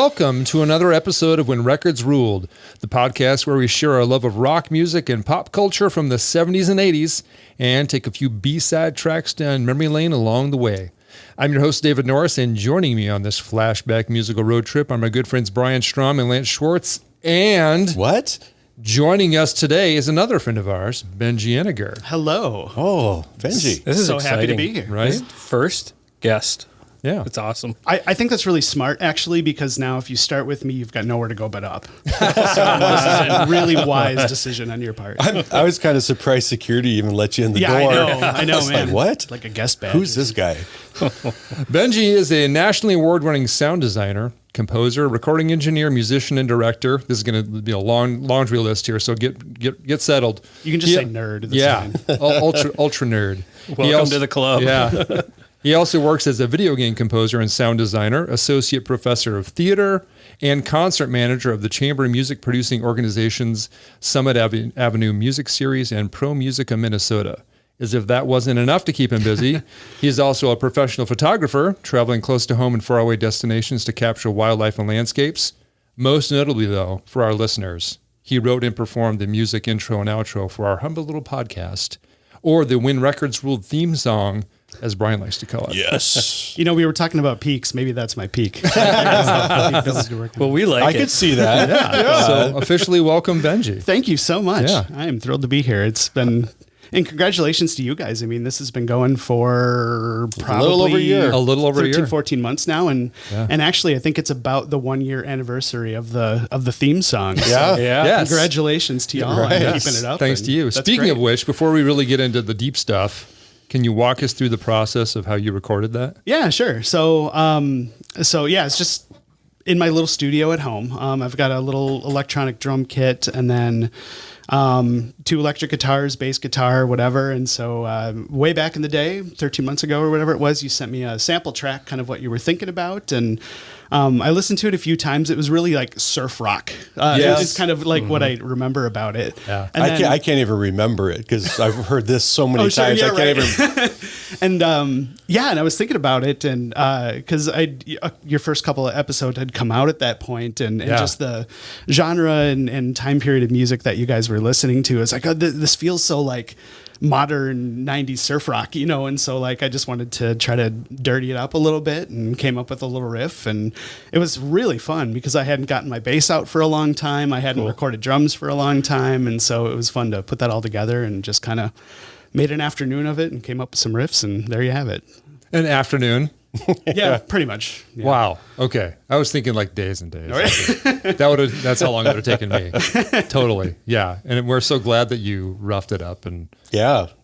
welcome to another episode of When Records Ruled, the podcast where we share our love of rock music and pop culture from the 70s and 80s and take a few B-side tracks down memory lane along the way. I'm your host, David Norris, and joining me on this flashback musical road trip are my good friends Brian Strom and Lance Schwartz. And joining us today is another friend of ours, Benji Inniger. Hello. Oh, Benji. This is so exciting. happy to be here. Right? First guest. Yeah. It's awesome. I think that's really smart, actually, because now if you start with me, you've got nowhere to go but up. So this is a really wise decision on your part. I was kind of surprised security even let you in the door. I know, man. Like, what? Like a guest badge. Who's this guy? Benji is a nationally award-winning sound designer, composer, recording engineer, musician, and director. This is going to be a long laundry list here, so get settled. You can just say nerd. That's fine. ultra nerd. Welcome to the club. Yeah. He also works as a video game composer and sound designer, associate professor of theater, and concert manager of the chamber music producing organizations Summit Avenue Music Series and Pro Musica Minnesota. As if that wasn't enough to keep him busy, he is also a professional photographer, traveling close to home and faraway destinations to capture wildlife and landscapes. Most notably, though, for our listeners, he wrote and performed the music intro and outro for our humble little podcast, or the When Records Ruled theme song, as Brian likes to call it. Yes. You know, we were talking about peaks. Maybe that's my peak. Well, we like I it. could see that. So officially welcome, Benji. Thank you so much. Yeah. I am thrilled to be here. It's been... And congratulations to you guys. I mean, this has been going for probably a little over a year. A little over 13, a year. 14 months now. And actually, I think it's about the 1 year anniversary of the theme song. Yeah. So Yes. congratulations to y'all on keeping it up. Thanks to you. That's Speaking great. of which, before we really get into the deep stuff, can you walk us through the process of how you recorded that? Yeah, sure. So it's just in my little studio at home. I've got a little electronic drum kit and then 2 electric guitars, bass guitar, whatever. And so way back in the day, 13 months ago or whatever it was, you sent me a sample track, kind of what you were thinking about. And I listened to it a few times. It was really like surf rock. It's kind of like what I remember about it. Yeah. And I can't even remember it because I've heard this so many times. Yeah, I can't even. And and I was thinking about it, and because your first couple of episodes had come out at that point, and just the genre and time period of music that you guys were listening to, it's like, oh, this feels so like modern 90s surf rock, you know, and so like I just wanted to try to dirty it up a little bit and came up with a little riff, and it was really fun because I hadn't gotten my bass out for a long time, I hadn't recorded drums for a long time, and so it was fun to put that all together and just kind of made an afternoon of it and came up with some riffs, and there you have it. An afternoon. Yeah, pretty much. Yeah. Wow. Okay. I was thinking like days and days. That's how long it would have taken me. Totally. Yeah. And we're so glad that you roughed it up and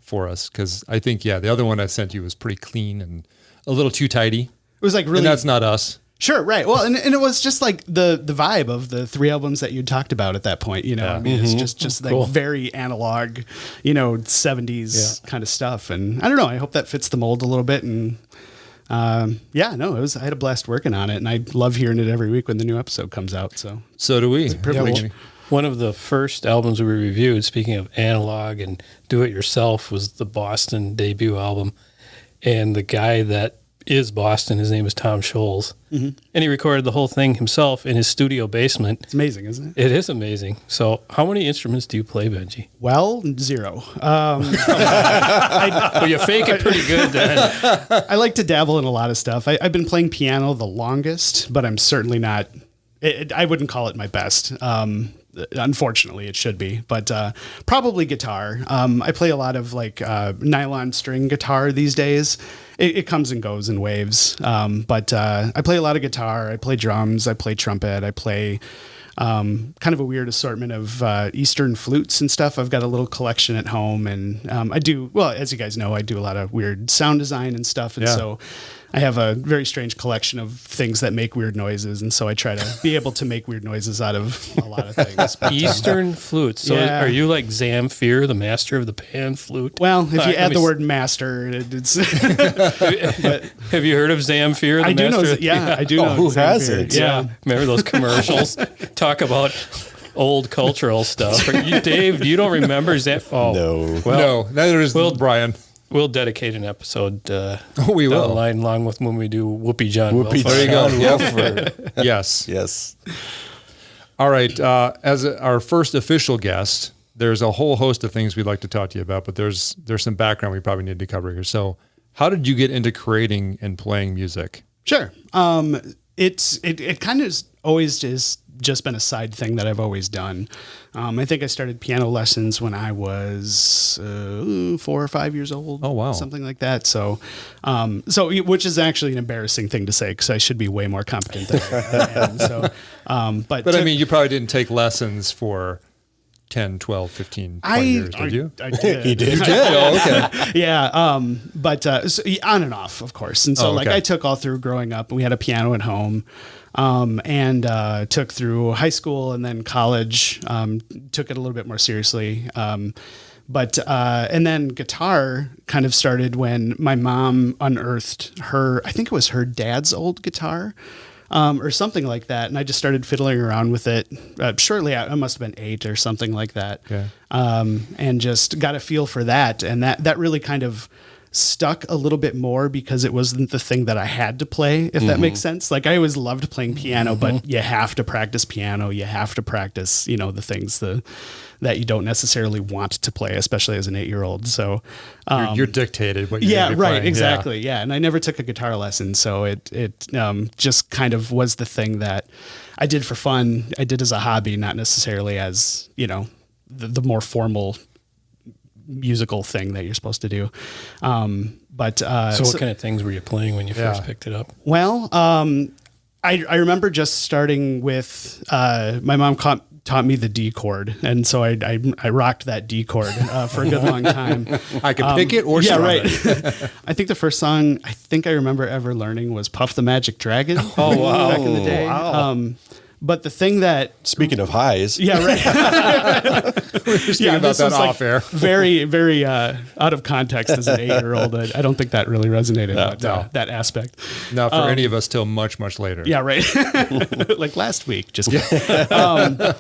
for us. Cause I think, the other one I sent you was pretty clean and a little too tidy. It was like really, and that's not us. Sure. Right. Well, and it was just like the vibe of the 3 albums that you talked about at that point, you know, I mean, it's just like very analog, you know, 70s kind of stuff. And I don't know, I hope that fits the mold a little bit. And I had a blast working on it, and I love hearing it every week when the new episode comes out. So do we. One of the first albums we reviewed, speaking of analog and do-it-yourself, was the Boston debut album. And the guy that is Boston, his name is Tom Scholes. Mm-hmm. And he recorded the whole thing himself in his studio basement. It's amazing, isn't it? It is amazing. So how many instruments do you play, Benji? Well, 0. Well, you fake it pretty good then. I like to dabble in a lot of stuff. I've been playing piano the longest, but I'm certainly not... I wouldn't call it my best. Unfortunately, it should be, but probably guitar. I play a lot of like nylon string guitar these days. It comes and goes in waves, but I play a lot of guitar. I play drums. I play trumpet. I play kind of a weird assortment of Eastern flutes and stuff. I've got a little collection at home, and I do, well, as you guys know, I do a lot of weird sound design and stuff, and so I have a very strange collection of things that make weird noises, and so I try to be able to make weird noises out of a lot of things. But, Eastern flutes. So are you like Zamfir, the master of the pan flute? Well, if you add the word master, it's... Have you heard of Zamfir? I do know. I do know. Who Zamfir. hasn't? Yeah. Remember those commercials? Talk about old cultural stuff. Dave, you don't remember Zamfir? No. Well, no, neither is Brian. We'll dedicate an episode We down will. the line along with when we do Whoopi John. Whoopi Welfare. There you go. John Yep. Yes. Yes. All right. As our first official guest, there's a whole host of things we'd like to talk to you about, but there's some background we probably need to cover here. So how did you get into creating and playing music? Sure. It kind of always just been a side thing that I've always done. I think I started piano lessons when I was 4 or 5 years old. Oh, wow. Something like that. So which is actually an embarrassing thing to say because I should be way more competent than I am. So, but I mean, you probably didn't take lessons for 10, 12, 15, 20 years, did you? I did. He did. You did? Oh, okay. Yeah. But so on and off, of course. And so Oh, like okay. I took all through growing up. We had a piano at home, and took through high school and then college. Took it a little bit more seriously. But and then guitar kind of started when my mom unearthed I think it was her dad's old guitar. Or something like that. And I just started fiddling around with it. Shortly, I must have been 8 or something like that. Okay. And just got a feel for that. And that really kind of stuck a little bit more because it wasn't the thing that I had to play, if that makes sense. Like I always loved playing piano, but you have to practice piano. You have to practice, the things that you don't necessarily want to play, especially as an 8-year-old. So, You're dictated what you're yeah, gonna be right, playing. exactly. Yeah. And I never took a guitar lesson. So it just kind of was the thing that I did for fun. I did as a hobby, not necessarily as, the more formal musical thing that you're supposed to do. So what kind of things were you playing when you first picked it up? Well, I remember just starting with, my mom taught me the D chord. And so I rocked that D chord for a good long time. I could pick it or yeah, strum right. it. I think the first song I remember ever learning was Puff the Magic Dragon. Oh, wow. Back in the day. Wow. But the thing that, Speaking of highs, yeah, right. We were speaking about this that was, off air. very, very out of context as an 8-year-old. I don't think that really resonated, no. that aspect. Not for any of us till much, much later. Yeah, right. Like last week. Just kidding.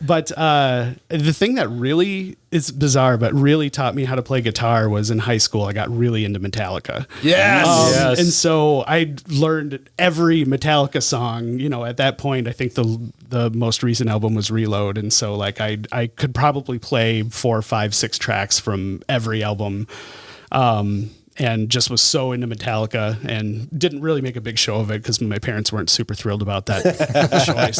But the thing that really is bizarre, but really taught me how to play guitar was in high school. I got really into Metallica. Yes. Yes. And so I learned every Metallica song. At that point, I think the most recent album was Reload. And so like I could probably play 4, 5, 6 tracks from every album. And just was so into Metallica and didn't really make a big show of it because my parents weren't super thrilled about that choice.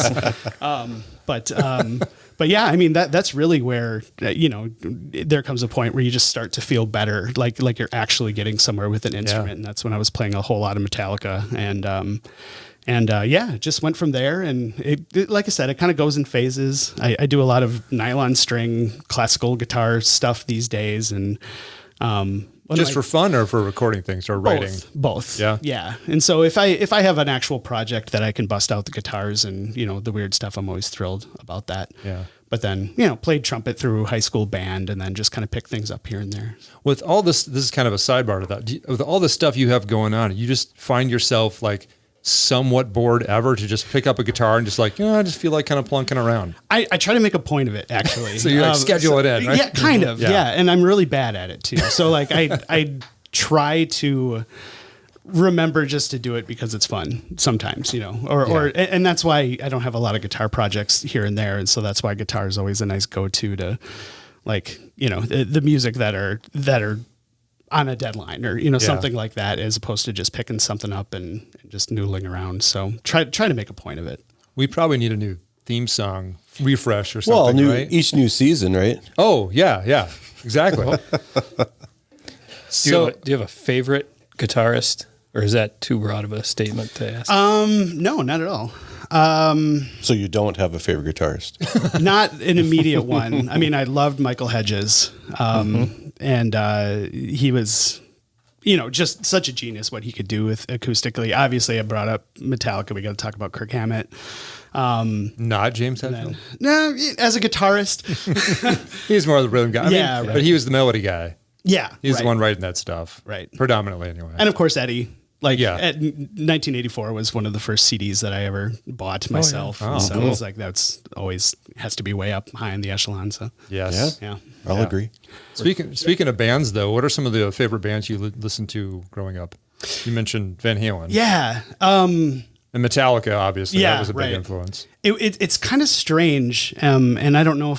But yeah, I mean, that's really where, there comes a point where you just start to feel better, like you're actually getting somewhere with an instrument. Yeah. And that's when I was playing a whole lot of Metallica and it just went from there. And it like I said, it kind of goes in phases. I do a lot of nylon string classical guitar stuff these days. And, Just for fun or for recording things or writing? Both. Yeah. Yeah. And so if I have an actual project that I can bust out the guitars and, the weird stuff, I'm always thrilled about that. Yeah. But then, played trumpet through high school band and then just kind of pick things up here and there. With all this is kind of a sidebar to that. With all the stuff you have going on, you just find yourself like somewhat bored ever to just pick up a guitar and just like, I just feel like kind of plunking around. I try to make a point of it, actually. So you like schedule it in, right? Yeah, kind of. Yeah. Yeah. And I'm really bad at it too. So like I try to remember just to do it because it's fun sometimes, and that's why I don't have a lot of guitar projects here and there. And so that's why guitar is always a nice go-to to like, the music that are on a deadline or, something like that, as opposed to just picking something up and just noodling around. So try to make a point of it. We probably need a new theme song refresh or something, right? each new season, right? Oh, yeah, exactly. Do you have a favorite guitarist, or is that too broad of a statement to ask? No, not at all. So you don't have a favorite guitarist? Not an immediate one. I mean, I loved Michael Hedges. And he was, just such a genius what he could do with acoustically. Obviously, I brought up Metallica. We got to talk about Kirk Hammett. Not James Hetfield. No, as a guitarist. He's more of the rhythm guy. Yeah, right. But he was the melody guy. Yeah. He's right. the one writing that stuff. Right. Predominantly, anyway. And of course, Eddie. Like Yeah. 1984 was one of the first CDs that I ever bought myself. Oh, so cool. it's like that's always has to be way up high in the echelon. So Yes. yeah. I'll agree. Speaking of bands, though, what are some of the favorite bands you listened to growing up? You mentioned Van Halen. Yeah. And Metallica, obviously. Yeah, That was a big right. influence. It's kind of strange. And I don't know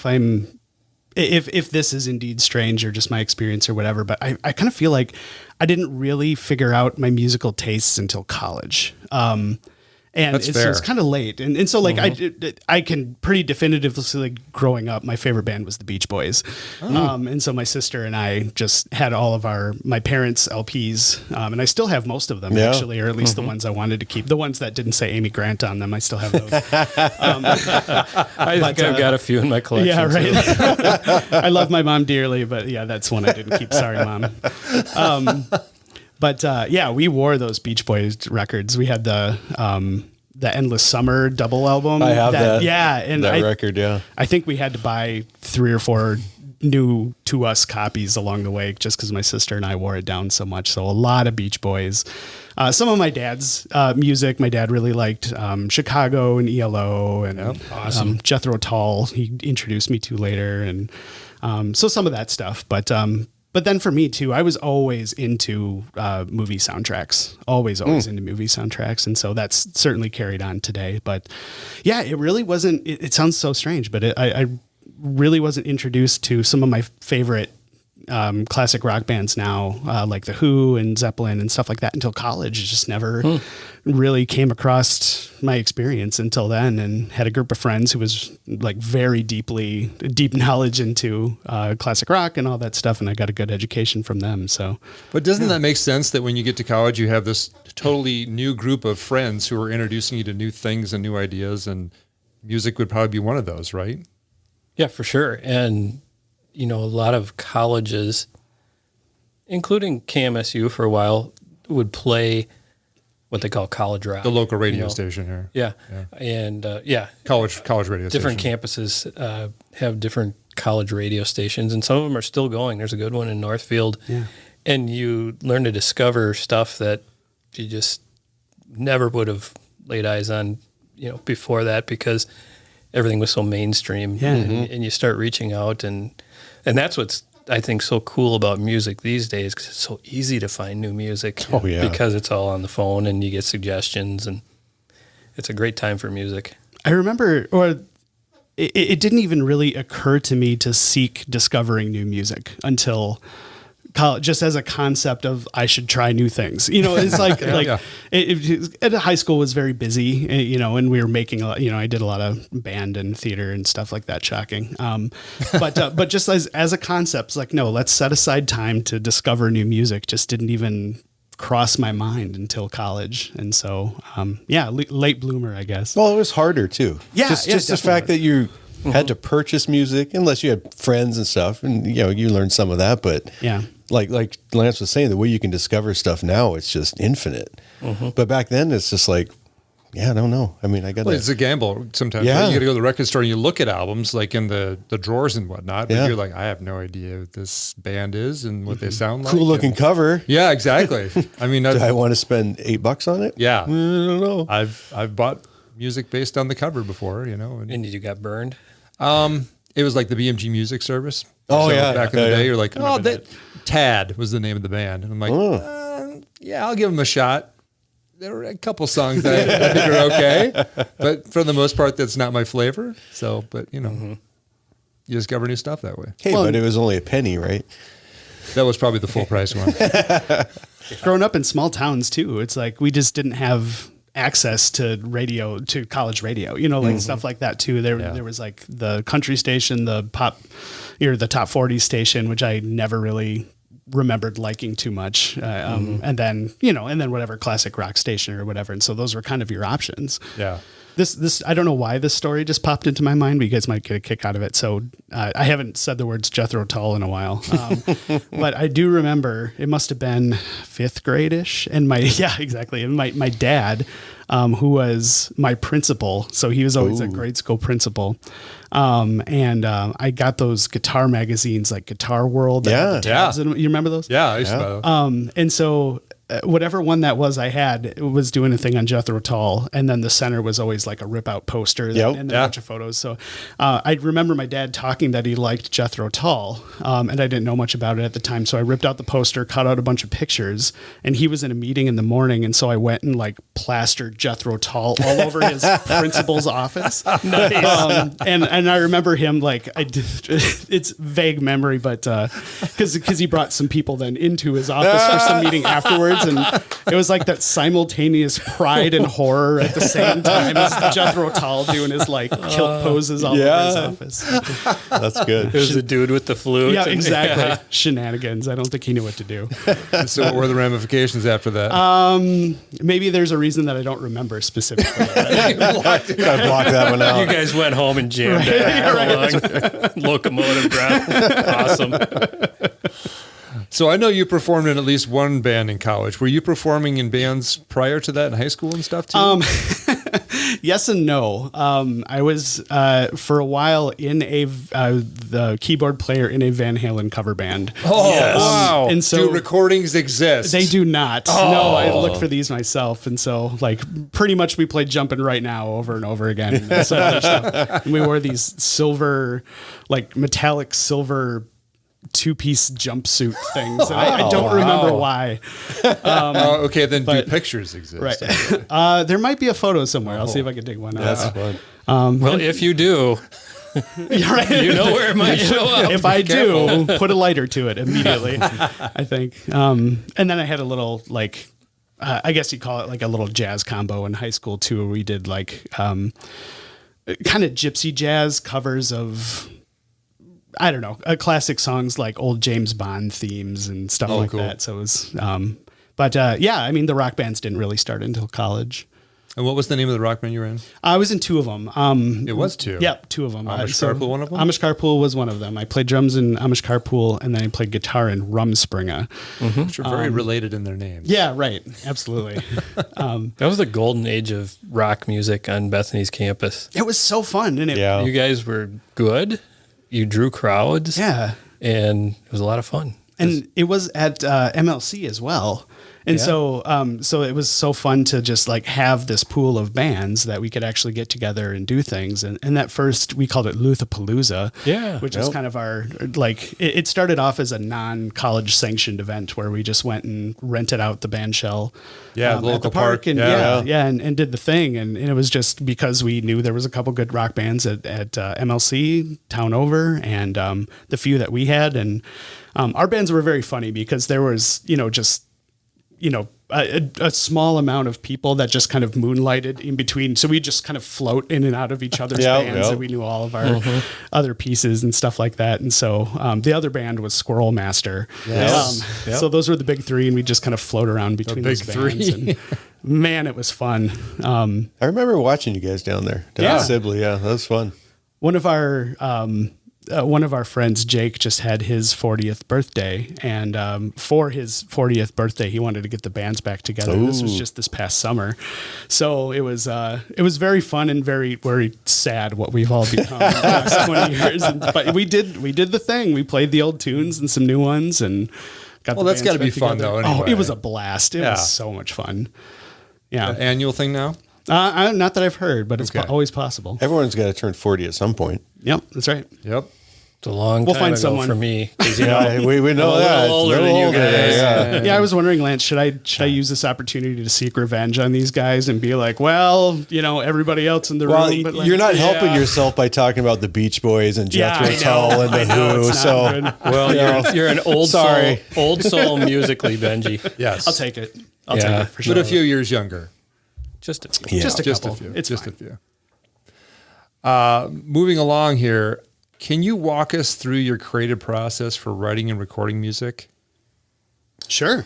if this is indeed strange or just my experience or whatever, but I kind of feel like I didn't really figure out my musical tastes until college. And That's it's fair. kind of late. And so like I can pretty definitively say, like, growing up, my favorite band was the Beach Boys. And so my sister and I just had all of my parents' LPs. And I still have most of them actually, or at least the ones I wanted to keep. The ones that didn't say Amy Grant on them, I still have those. I think I've got a few in my collection. Yeah, too. right. I love my mom dearly, but yeah, that's one I didn't keep. Sorry, Mom. But yeah, we wore those Beach Boys records. We had the Endless Summer double album. I have that. Yeah, and That record, yeah. I think we had to buy 3 or 4 new to us copies along the way, just because my sister and I wore it down so much. So a lot of Beach Boys. Some of my dad's music. My dad really liked Chicago and ELO and awesome. Jethro Tull. He introduced me to later, and so some of that stuff. But then for me too, I was always into movie soundtracks. Always into movie soundtracks, and so that's certainly carried on today. But yeah, it really wasn't. It sounds so strange, but I really wasn't introduced to some of my favorite classic rock bands now, like The Who and Zeppelin and stuff like that, until college. It just never really came across my experience until then, and had a group of friends who was like very deep knowledge into classic rock and all that stuff, and I got a good education from them. So, But doesn't that make sense that when you get to college, you have this totally new group of friends who are introducing you to new things and new ideas, and music would probably be one of those, right? Yeah, for sure. And, a lot of colleges, including KMSU for a while, would play what they call college rock. The local radio station here. Yeah. And, College radio different station. campuses have different college radio stations, and some of them are still going. There's a good one in Northfield. Yeah. And you learn to discover stuff that you just never would have laid eyes on, before that, because everything was so mainstream. Yeah. And you start reaching out, and that's what's, I think, so cool about music these days, because it's so easy to find new music. Oh, yeah. Because it's all on the phone and you get suggestions, and it's a great time for music. I remember, it didn't even really occur to me to seek discovering new music until college, just as a concept of I should try new things. It's like at high school was very busy, and we were making a lot. I did a lot of band and theater and stuff like that. Shocking, but just as a concept, it's like, no, let's set aside time to discover new music. Just didn't even cross my mind until college, and so late bloomer, I guess. Well, it was harder too. Yeah, just yeah, the fact that you had to purchase music, unless you had friends and stuff, and you learned some of that. But Yeah. like Lance was saying, the way you can discover stuff now, it's just infinite. But back then, it's just like, I don't know. I mean, I got Well, it's a gamble sometimes. Yeah. Right? You got to go to the record store and you look at albums like in the drawers and whatnot, but Yeah. you're like, I have no idea what this band is and what they sound like. cool looking And- cover. Yeah, exactly. I mean, Do I want to spend $8 on it? yeah, I don't know. I've bought music based on the cover before, and And you got burned. it was like the BMG Music Service. Oh, yeah. back in the Yeah, day, yeah. you're like, oh, that Tad was the name of the band, and I'm like, yeah, I'll give them a shot. There were a couple songs that I think are okay, but for the most part, that's not my flavor. So, but you discover new stuff that way. Hey, but it was only a penny, right? That was probably the full price one. Growing up in small towns too, it's like we just didn't have access to radio, to college radio, like stuff like that too. There was like the country station, the pop, the top 40 station, which I never really remembered liking too much. And then whatever classic rock station or whatever. And so those were kind of your options. Yeah. This I don't know why this story just popped into my mind, but you guys might get a kick out of it. So I haven't said the words Jethro Tull in a while, but I do remember it must have been 5th grade-ish, and my dad, who was my principal, so he was always a grade school principal, and I got those guitar magazines like Guitar World. that had the tabs in them. You remember those? Yeah. I used to buy those. And so whatever one that was I had was doing a thing on Jethro Tull, and then the center was always like a rip out poster Yep. and a bunch of photos. So I remember my dad talking that he liked Jethro Tull, and I didn't know much about it at the time. So I ripped out the poster, cut out a bunch of pictures, and he was in a meeting in the morning, and so I went and like plastered Jethro Tull all over his principal's office. Nice. And I remember him like it's vague memory, but because he brought some people then into his office for some meeting afterwards, and it was like that simultaneous pride and horror at the same time as Jethro Tull doing his like kilt poses all over his office. That's good. There's a dude with the flute. Yeah, exactly. Shenanigans. I don't think he knew what to do. So what were the ramifications after that? Maybe there's a reason that I don't remember specifically. Gotta block that one out. You guys went home and jammed it along. Locomotive breath. Awesome. So I know you performed in at least one band in college. Were you performing in bands prior to that in high school and stuff too? Yes and no. I was for a while in the keyboard player in a Van Halen cover band. Oh, yes. Wow. And so do recordings exist? They do not. Oh. No, I looked for these myself. And so like pretty much we played Jumpin' Right Now over and over again. And some other stuff. And we wore these silver, like metallic silver 2-piece jumpsuit things. And I don't remember why. Okay, then do pictures exist? Right. There might be a photo somewhere. I'll see if I can dig one out. That's fun. Well, if you do, right. you know where it might show up. If I do, put a lighter to it immediately, I think. And then I had a little, like, I guess you call it like a little jazz combo in high school too, where we did like kind of gypsy jazz covers of, I don't know, classic songs like old James Bond themes and stuff like that. So it was, yeah, I mean, the rock bands didn't really start until college. And what was the name of the rock band you were in? I was in 2 of them. It was 2? Yep, 2 of them. Amish Carpool, one of them? Amish Carpool was one of them. I played drums in Amish Carpool, and then I played guitar in Rumspringa. Which are very related in their names. Yeah, right. Absolutely. That was the golden age of rock music on Bethany's campus. It was so fun, and You guys were good. You drew crowds. Yeah. And it was a lot of fun. And it was at MLC as well. And so it was so fun to just like have this pool of bands that we could actually get together and do things. And that first, we called it Luthapalooza, which is kind of our, like, it started off as a non-college sanctioned event where we just went and rented out the band shell local at the park. And and did the thing. And it was just because we knew there was a couple good rock bands at MLC, Town Over, and the few that we had. And our bands were very funny because there was, a small amount of people that just kind of moonlighted in between. So we just kind of float in and out of each other's bands, and we knew all of our other pieces and stuff like that. And so the other band was Squirrel Master. So those were the big 3, and we just kind of float around between those bands. And man, it was fun. I remember watching you guys down there in Sibley. Yeah, that was fun. One of our friends, Jake, just had his 40th birthday, and for his 40th birthday, he wanted to get the bands back together. This was just this past summer, so it was very fun and very, very sad what we've all become in the last 20 years. But we did the thing. We played the old tunes and some new ones, and got. Well, that's got to be fun though. Anyway. Oh, it was a blast. It was so much fun. Yeah, annual thing now. Not that I've heard, but it's always possible. Everyone's got to turn 40 at some point. Yep, that's right. Yep. It's a long time find ago someone for me. We know that. A little older than you guys. Yeah, I was wondering, Lance, should I use this opportunity to seek revenge on these guys and be like, well, everybody else in the room. But you're not helping yourself by talking about the Beach Boys and Jethro Tull and the Who. So, well, you're an old soul musically, Benji. Yes, I'll take it. I'll take it for sure. But a few years younger. Just a few. Just a couple. few. It's just fine. a few. Moving along here, can you walk us through your creative process for writing and recording music? Sure.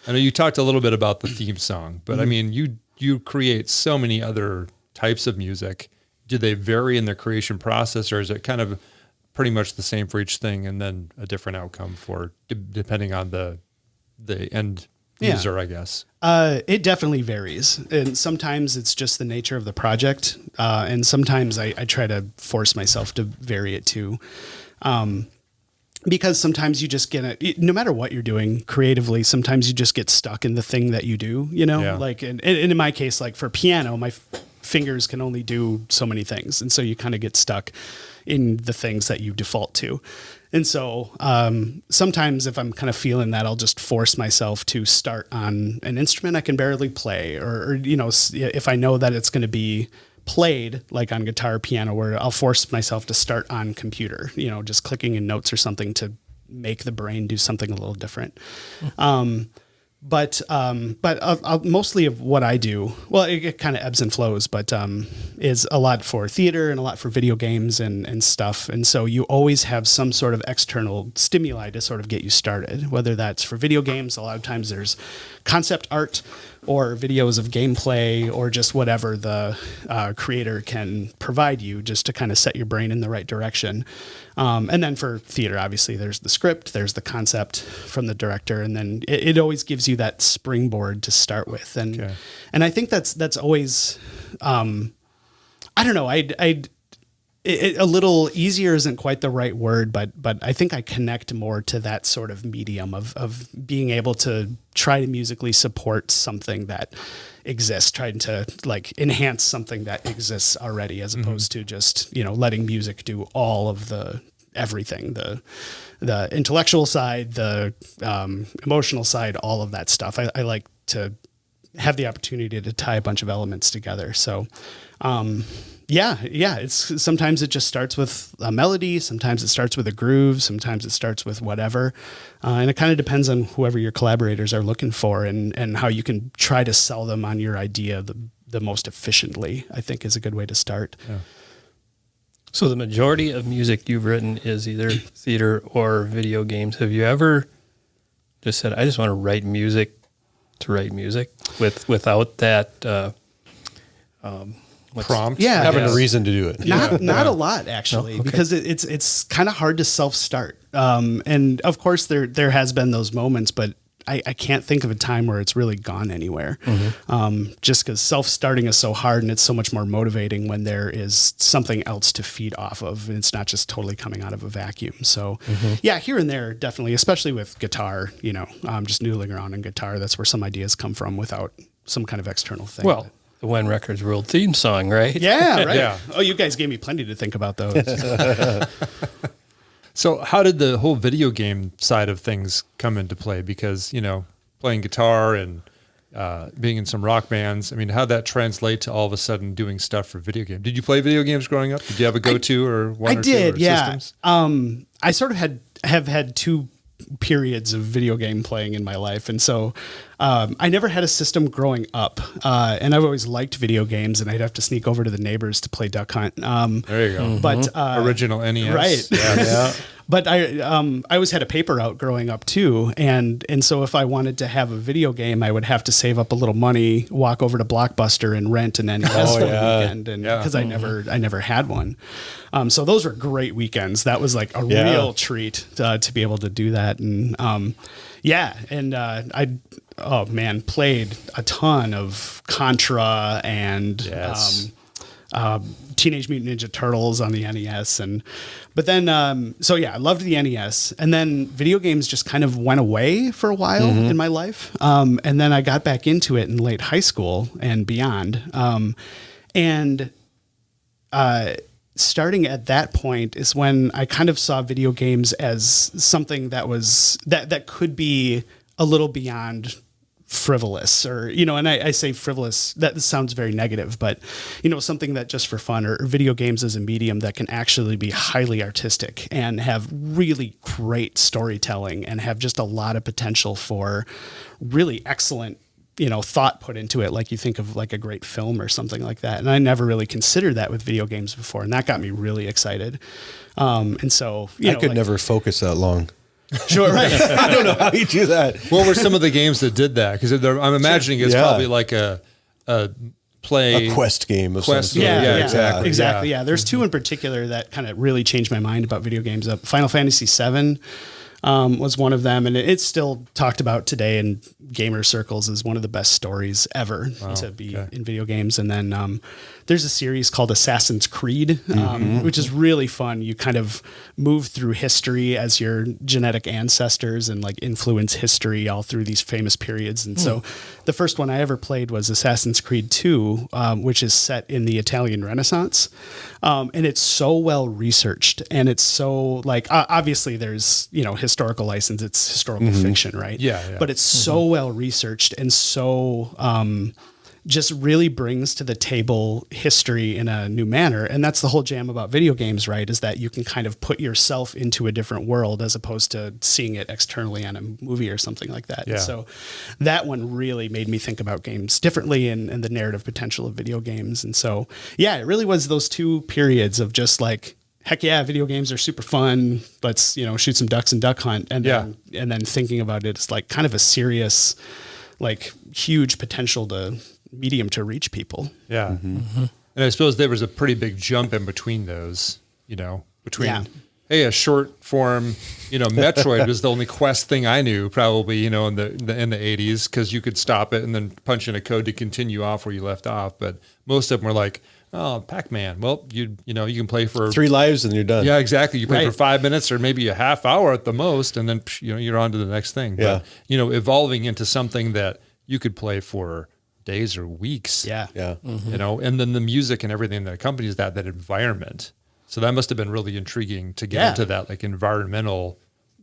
I know you talked a little bit about the theme song, but I mean, you create so many other types of music. Do they vary in their creation process, or is it kind of pretty much the same for each thing and then a different outcome for depending on the end user, I guess? It definitely varies. And sometimes it's just the nature of the project. And sometimes I try to force myself to vary it too. because sometimes you just no matter what you're doing creatively, sometimes you just get stuck in the thing that you do, Yeah. like, and in my case, like for piano, my fingers can only do so many things. And so you kind of get stuck in the things that you default to. And so sometimes if I'm kind of feeling that, I'll just force myself to start on an instrument I can barely play, or if I know that it's going to be played like on guitar, piano, where I'll force myself to start on computer, just clicking in notes or something to make the brain do something a little different. But mostly of what I do, well, it kind of ebbs and flows, but is a lot for theater and a lot for video games and stuff. And so you always have some sort of external stimuli to sort of get you started, whether that's for video games. A lot of times there's concept art or videos of gameplay or just whatever the creator can provide you just to kind of set your brain in the right direction. And then for theater, obviously, there's the script, there's the concept from the director, and then it always gives you that springboard to start with. And and I think that's always, I don't know, a little easier isn't quite the right word, but I think I connect more to that sort of medium of being able to try to musically support something that exists, trying to like enhance something that exists already, as opposed to just, letting music do all of everything, the intellectual side, the emotional side, all of that stuff. I like to have the opportunity to tie a bunch of elements together. So, it's sometimes it just starts with a melody, sometimes it starts with a groove, sometimes it starts with whatever. And it kind of depends on whoever your collaborators are looking for and how you can try to sell them on your idea the most efficiently, I think is a good way to start. Yeah. So the majority of music you've written is either theater or video games. Have you ever just said, I just want to write music to write music without that prompt? Yeah. Having a reason to do it. Not a lot, actually, because it's kind of hard to self-start. And of course there has been those moments, but I can't think of a time where it's really gone anywhere. Just because self-starting is so hard and it's so much more motivating when there is something else to feed off of. And it's not just totally coming out of a vacuum. So here and there, definitely, especially with guitar, just noodling around on guitar. That's where some ideas come from without some kind of external thing. Well, the When Records Ruled theme song, right? Yeah, right. Yeah. Oh, you guys gave me plenty to think about those. So how did the whole video game side of things come into play? Because, playing guitar and being in some rock bands, I mean, how'd that translate to all of a sudden doing stuff for video games? Did you play video games growing up? Did you have a go-to or one or two systems? I sort of have had two periods of video game playing in my life. And so I never had a system growing up. And I've always liked video games, and I'd have to sneak over to the neighbors to play Duck Hunt. There you go. But original NES. Right. Yeah. But I always had a paper route growing up too, and so if I wanted to have a video game, I would have to save up a little money, walk over to Blockbuster, and rent an NES for the weekend, and because I never had one. So those were great weekends. That was like a real treat to be able to do that, and I played a ton of Contra and. Teenage Mutant Ninja Turtles on the NES, but then I loved the NES, and then video games just kind of went away for a while in my life, and then I got back into it in late high school and beyond, starting at that point is when I kind of saw video games as something that was that could be a little beyond frivolous, or and I say frivolous, that sounds very negative, but something that just for fun, or video games as a medium that can actually be highly artistic and have really great storytelling and have just a lot of potential for really excellent thought put into it, like you think of like a great film or something like that. And I never really considered that with video games before, and that got me really excited. And so I could never focus that long. Sure, right. I don't know how you do that. What were some of the games that did that? Because I'm imagining it's probably like a quest game of some sort. Yeah, exactly. Yeah, there's two in particular that kind of really changed my mind about video games. Final Fantasy VII was one of them, and it's still talked about today in gamer circles as one of the best stories ever to be in video games. And then there's a series called Assassin's Creed, which is really fun. You kind of move through history as your genetic ancestors and like influence history all through these famous periods. And so the first one I ever played was Assassin's Creed 2, which is set in the Italian Renaissance. And it's so well researched, and it's so like, obviously there's, historical license, it's historical fiction, right? Yeah. But it's so well researched and so, just really brings to the table history in a new manner. And that's the whole jam about video games, right? Is that you can kind of put yourself into a different world as opposed to seeing it externally on a movie or something like that. Yeah. And so that one really made me think about games differently and the narrative potential of video games. And so, yeah, it really was those two periods of just like, heck yeah, video games are super fun. Let's, shoot some ducks and duck hunt. And then thinking about it, it's like kind of a serious, like huge potential medium to reach people. Yeah. And I suppose there was a pretty big jump in between those, hey, a short form, Metroid was the only Quest thing I knew probably, in the 80s, because you could stop it and then punch in a code to continue off where you left off. But most of them were like, oh, Pac-Man. Well, you can play for 3 lives and you're done. Yeah, exactly. You play for 5 minutes or maybe a half hour at the most, and then you're on to the next thing. Yeah. But, evolving into something that you could play for days or weeks. Yeah. And then the music and everything that accompanies that environment. So that must have been really intriguing to get into that, like environmental,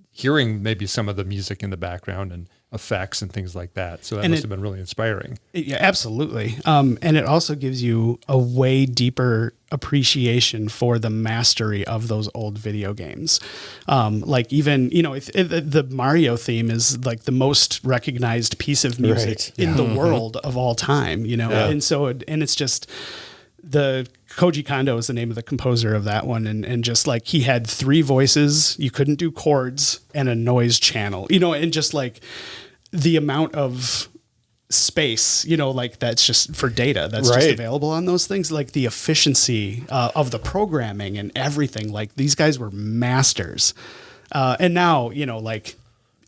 hearing maybe some of the music in the background and effects and things like that. So that must have been really inspiring. Yeah, absolutely. And it also gives you a way deeper appreciation for the mastery of those old video games. Like even, the Mario theme is like the most recognized piece of music in the world of all time, And so, and it's just the Koji Kondo is the name of the composer of that one. And just like he had 3 voices, you couldn't do chords, and a noise channel, and just like the amount of space, like that's just for data that's just available on those things, like the efficiency of the programming and everything. Like these guys were masters. And now, like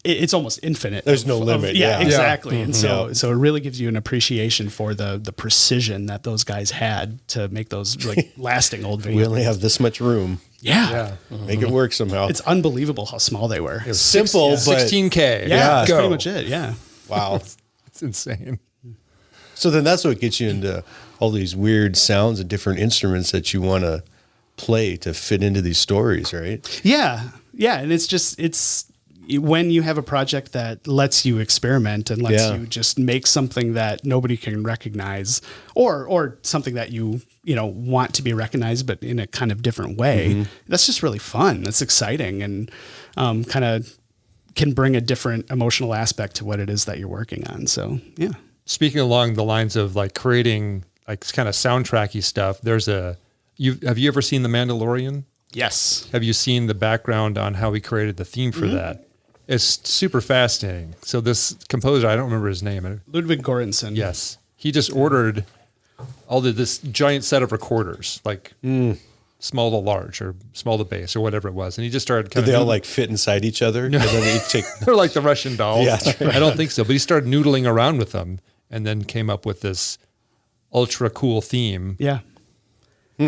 it's almost infinite. There's no limit. Yeah, exactly. And so it really gives you an appreciation for the precision that those guys had to make those like lasting old videos. We only have this much room. Yeah. Make it work somehow. It's unbelievable how small they were. It's simple, but 16K. That's pretty much it. Yeah. Wow. It's insane. So then that's what gets you into all these weird sounds and different instruments that you want to play to fit into these stories, right? Yeah. And it's when you have a project that lets you experiment and lets you just make something that nobody can recognize, or something that you want to be recognized, but in a kind of different way. That's just really fun. That's exciting, and kind of can bring a different emotional aspect to what it is that you're working on. So, yeah. Speaking along the lines of like creating like kind of soundtracky stuff, have you ever seen The Mandalorian? Yes. Have you seen the background on how he created the theme for that? It's super fascinating. So this composer, I don't remember his name. Ludwig Göransson. Yes. He just ordered this giant set of recorders, like small to large or small to bass or whatever it was. And he just started Did they all like fit inside each other? No. And then they take... They're like the Russian dolls. Yeah, I don't think so. But he started noodling around with them and then came up with this ultra cool theme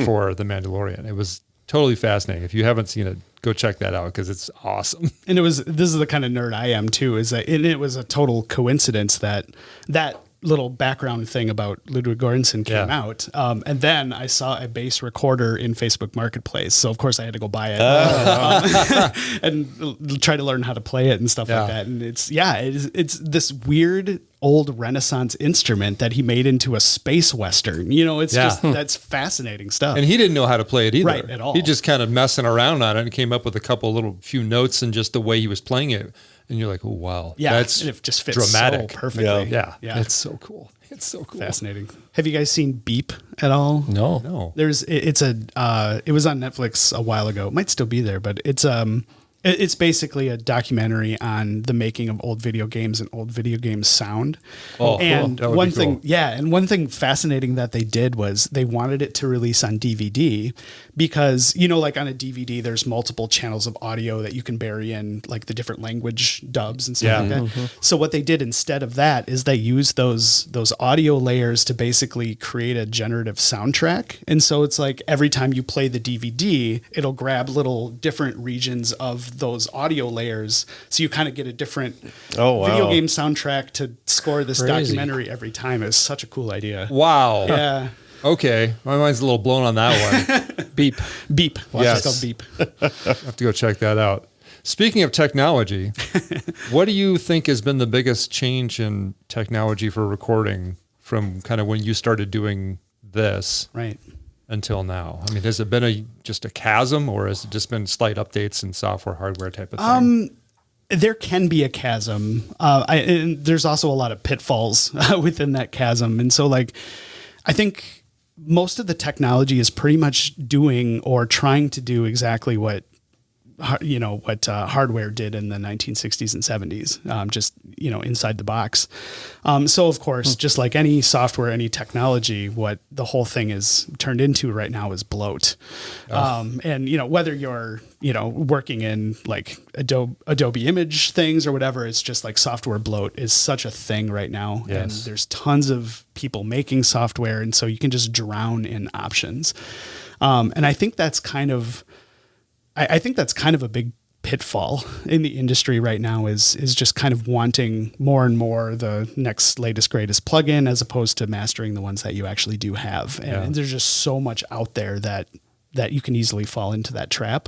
for The Mandalorian. It was totally fascinating. If you haven't seen it, go check that out because it's awesome. And this is the kind of nerd I am too, is that it was a total coincidence that little background thing about Ludwig Göransson came out. And then I saw a bass recorder in Facebook Marketplace. So of course I had to go buy it and try to learn how to play it and stuff like that. And it's this weird old Renaissance instrument that he made into a space Western. It's just, that's fascinating stuff. And he didn't know how to play it either. Right, at all. He just kind of messing around on it and came up with a few notes and just the way he was playing it. And you're like, oh, wow. Yeah, that's and it just fits dramatic. So perfectly. Yeah. It's so cool. It's so cool. Fascinating. Have you guys seen Beep at all? No. It was on Netflix a while ago. It might still be there, but it's It's basically a documentary on the making of old video games and old video game sound. Oh, and cool. That would one be thing, cool. and one thing fascinating that they did was they wanted it to release on DVD because, like on a DVD, there's multiple channels of audio that you can bury in, like the different language dubs and stuff like that. So what they did instead of that is they used those audio layers to basically create a generative soundtrack. And so it's like every time you play the DVD, it'll grab little different regions of those audio layers, so you kind of get a different video game soundtrack to score this documentary every time. It's such a cool idea. Wow. Yeah. Okay. My mind's a little blown on that one. Beep. Beep. Watch Yes. It's called Beep. I have to go check that out. Speaking of technology, what do you think has been the biggest change in technology for recording from kind of when you started doing this Right. until now? I mean, has it been just a chasm, or has it just been slight updates in software, hardware type of thing? There can be a chasm. And there's also a lot of pitfalls within that chasm. And so I think most of the technology is pretty much doing or trying to do exactly what hardware did in the 1960s and 70s, just, inside the box. So of course, just like any software, any technology, what the whole thing is turned into right now is bloat. And, whether you're, working in like Adobe image things or whatever, it's just like software bloat is such a thing right now. Yes. And there's tons of people making software. And so you can just drown in options. And I think that's kind of a big pitfall in the industry right now is just kind of wanting more and more the next latest greatest plugin as opposed to mastering the ones that you actually do have. And there's just so much out there that you can easily fall into that trap.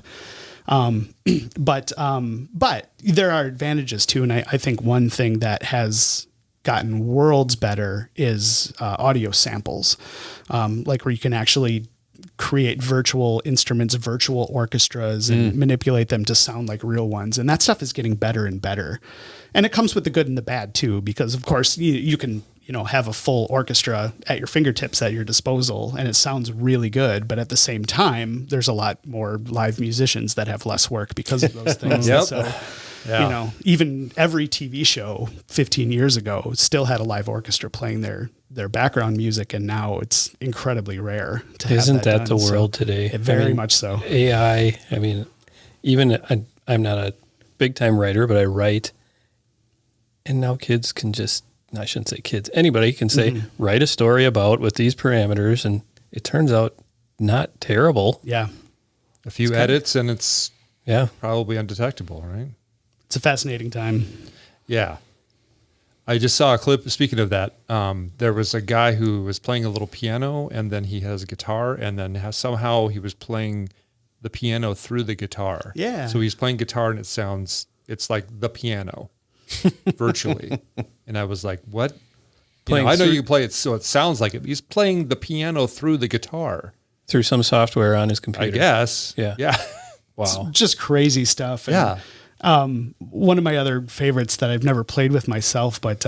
But there are advantages too. And I think one thing that has gotten worlds better is audio samples, like where you can actually create virtual instruments, virtual orchestras, and manipulate them to sound like real ones. And that stuff is getting better and better. And it comes with the good and the bad too, because of course you can, have a full orchestra at your fingertips at your disposal and it sounds really good. But at the same time, there's a lot more live musicians that have less work because of those things. Yep. So, even every TV show 15 years ago still had a live orchestra playing their background music, and now it's incredibly rare to have Isn't that done. the world today? Very much so. AI, even I'm not a big time writer, but I write, and now kids can I shouldn't say kids, anybody can say, write a story about with these parameters, and it turns out not terrible. Yeah. A few edits and it's Yeah. probably undetectable, right? It's a fascinating time. Yeah. I just saw a clip. Speaking of that, there was a guy who was playing a little piano, and then he has a guitar, and then somehow he was playing the piano through the guitar. Yeah. So he's playing guitar, and it's like the piano virtually. And I was like, what? I know you can play it so it sounds like it. He's playing the piano through the guitar, Through some software on his I computer. guess. Yeah. Yeah. Wow. Just crazy stuff. And, Yeah. one of my other favorites that I've never played with myself, but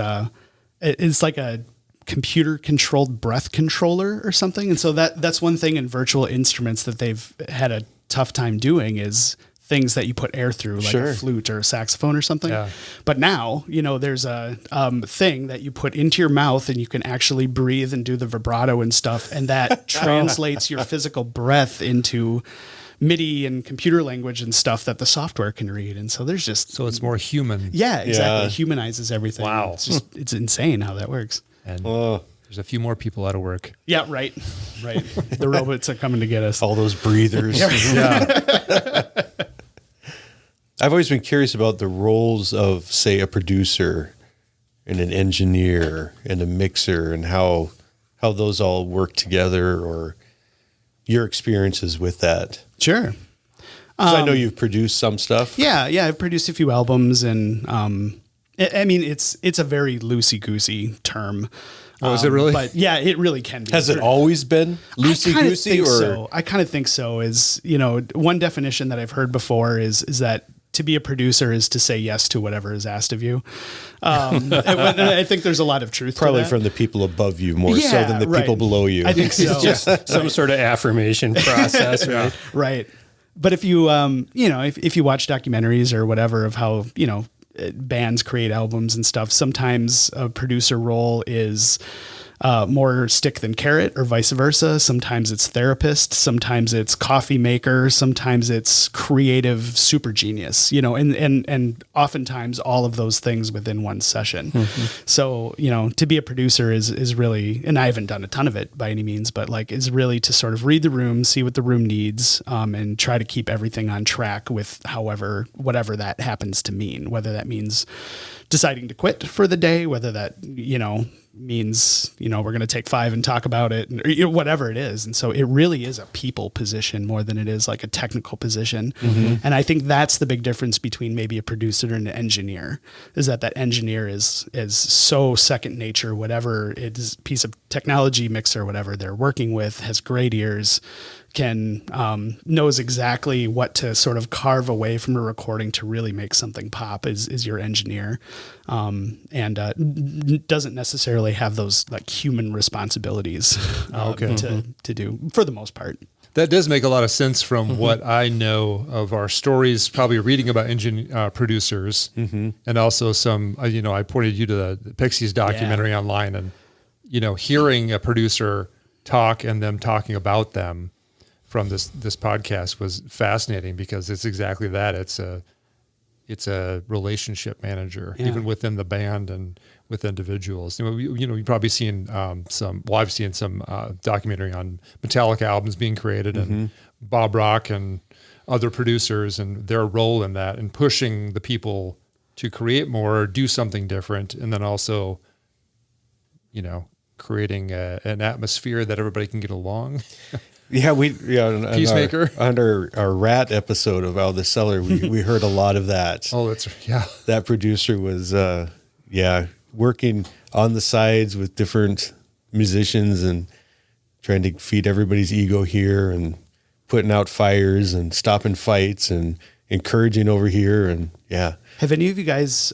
it's like a computer controlled breath controller or something. And so that's one thing in virtual instruments that they've had a tough time doing is things that you put air through, like a flute or a saxophone or something. Yeah. But now, there's a thing that you put into your mouth and you can actually breathe and do the vibrato and stuff. And that translates your physical breath into MIDI and computer language and stuff that the software can read. And so there's just... So it's more human. Yeah, exactly. Yeah. It humanizes everything. Wow. It's insane how that works. And there's a few more people out of work. Yeah, right. The robots are coming to get us. All those breathers. Yeah. I've always been curious about the roles of, say, a producer and an engineer and a mixer and how those all work together, or your experiences with that. Sure. 'Cause I know you've produced some stuff. Yeah. I've produced a few albums, and it's a very loosey-goosey term. Oh, is it really? But yeah, it really can be. Has it always been loosey-goosey? I kind of think so. Is, one definition that I've heard before is that to be a producer is to say yes to whatever is asked of you. And I think there's a lot of truth Probably to that. from the people above you more so than the right. people below you. I think so. Just some sort of affirmation process, right? Right. But if you, if you watch documentaries or whatever of how, bands create albums and stuff, sometimes a producer role is more stick than carrot, or vice versa. Sometimes it's therapist, sometimes it's coffee maker, sometimes it's creative super genius, and oftentimes all of those things within one session. So, to be a producer is really, and I haven't done a ton of it by any means, but like is really to sort of read the room, see what the room needs, and try to keep everything on track with whatever that happens to mean, whether that means deciding to quit for the day, whether that, means, we're going to take 5 and talk about it, and whatever it is. And so it really is a people position more than it is like a technical position. And I think that's the big difference between maybe a producer and an engineer, is that engineer is so second nature. Whatever it is, piece of technology, mixer, whatever they're working with, has great ears, can knows exactly what to sort of carve away from a recording to really make something pop is your engineer, and doesn't necessarily have those like human responsibilities to do for the most part. That does make a lot of sense from what I know of our stories, probably reading about producers, and also some, I pointed you to the Pixies documentary online, and, hearing a producer talk and them talking about them from this podcast was fascinating, because it's exactly that. It's a relationship manager, even within the band and with individuals. You've probably seen I've seen some documentary on Metallica albums being created, and Bob Rock and other producers and their role in that, and pushing the people to create more, do something different, and then also, creating an atmosphere that everybody can get along. Yeah, Peacemaker. On our Rat episode of Out of the Cellar, we heard a lot of that. Oh, that's That producer was working on the sides with different musicians and trying to feed everybody's ego here, and putting out fires and stopping fights and encouraging over here, and Have any of you guys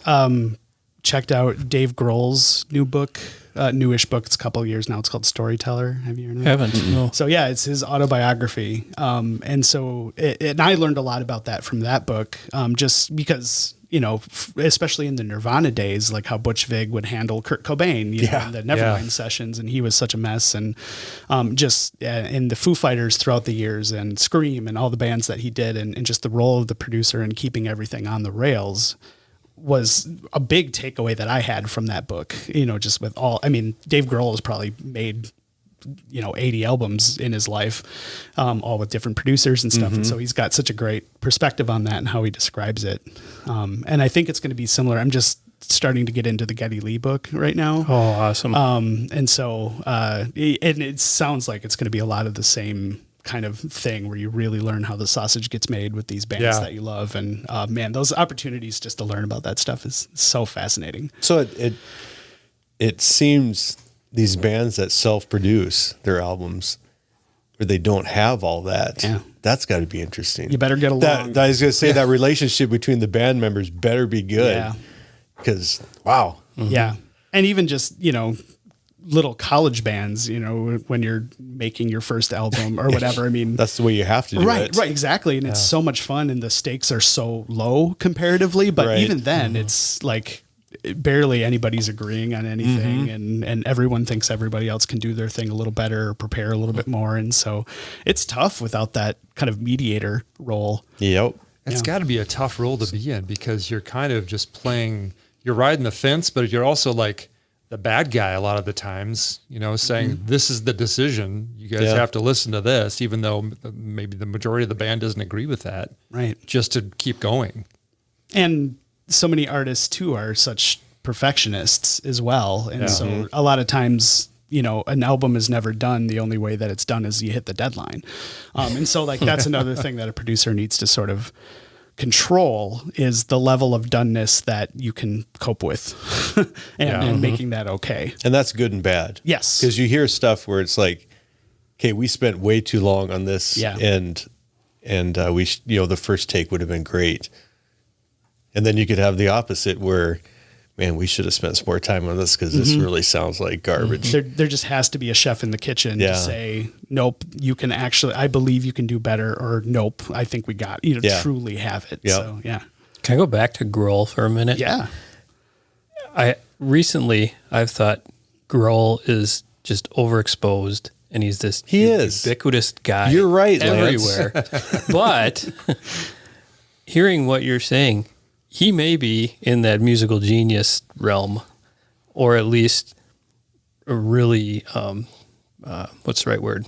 checked out Dave Grohl's new book? Newish book. It's a couple of years now. It's called Storyteller. Have you heard of it? Haven't. No. So it's his autobiography. And so and I learned a lot about that from that book, just because, especially in the Nirvana days, like how Butch Vig would handle Kurt Cobain, in the Nevermind sessions, and he was such a mess. And just in the Foo Fighters throughout the years, and Scream, and all the bands that he did, and just the role of the producer and keeping everything on the rails was a big takeaway that I had from that book. Just with Dave Grohl has probably made 80 albums in his life, all with different producers and stuff. And so he's got such a great perspective on that and how he describes it. And I think it's going to be similar. I'm just starting to get into the Geddy Lee book right now. Oh, awesome. And so, and it sounds like it's going to be a lot of the same kind of thing, where you really learn how the sausage gets made with these bands that you love. And man, those opportunities just to learn about that stuff is so fascinating. So it seems these bands that self-produce their albums, where they don't have all that, that's got to be interesting. You better get along. I was going to say that relationship between the band members better be good, because wow. Yeah. And even just, little college bands, when you're making your first album or whatever. I mean, that's the way you have to do it. Right, exactly. And it's so much fun, and the stakes are so low comparatively, but even then it's like barely anybody's agreeing on anything, and everyone thinks everybody else can do their thing a little better or prepare a little bit more. And so it's tough without that kind of mediator role. Yep. It's got to be a tough role to be in, because you're kind of just you're riding the fence, but you're also like the bad guy a lot of the times, saying this is the decision. You guys have to listen to this, even though maybe the majority of the band doesn't agree with that. Right. Just to keep going. And so many artists too are such perfectionists as well. And so a lot of times, an album is never done. The only way that it's done is you hit the deadline. And so that's another thing that a producer needs to sort of control, is the level of doneness that you can cope with and making that okay. And that's good and bad. Yes. Because you hear stuff where it's like, okay, we spent way too long on this, and we the first take would have been great. And then you could have the opposite, where man, we should have spent some more time on this because this really sounds like garbage. There just has to be a chef in the kitchen to say, nope, you can actually, I believe you can do better, or nope, I think we got, truly have it. Yep. So, yeah. Can I go back to Grohl for a minute? Yeah. I've thought Grohl is just overexposed, and he's this ubiquitous guy. You're right, everywhere. But hearing what you're saying, he may be in that musical genius realm, or at least a really, what's the right word?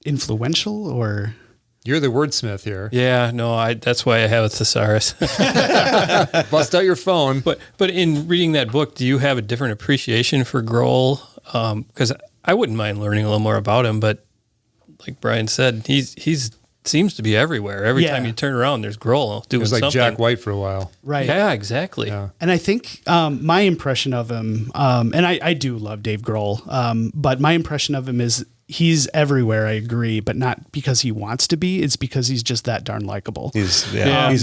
Influential, or? You're the wordsmith here. Yeah, no, that's why I have a thesaurus. Bust out your phone. But in reading that book, do you have a different appreciation for Grohl? Because I wouldn't mind learning a little more about him, but like Brian said, he's seems to be everywhere. Every time you turn around, there's Grohl doing something. It was like Jack White for a while. Right. Yeah, exactly. Yeah. And I think my impression of him, and I do love Dave Grohl, but my impression of him is he's everywhere, I agree, but not because he wants to be. It's because he's just that darn likable. He's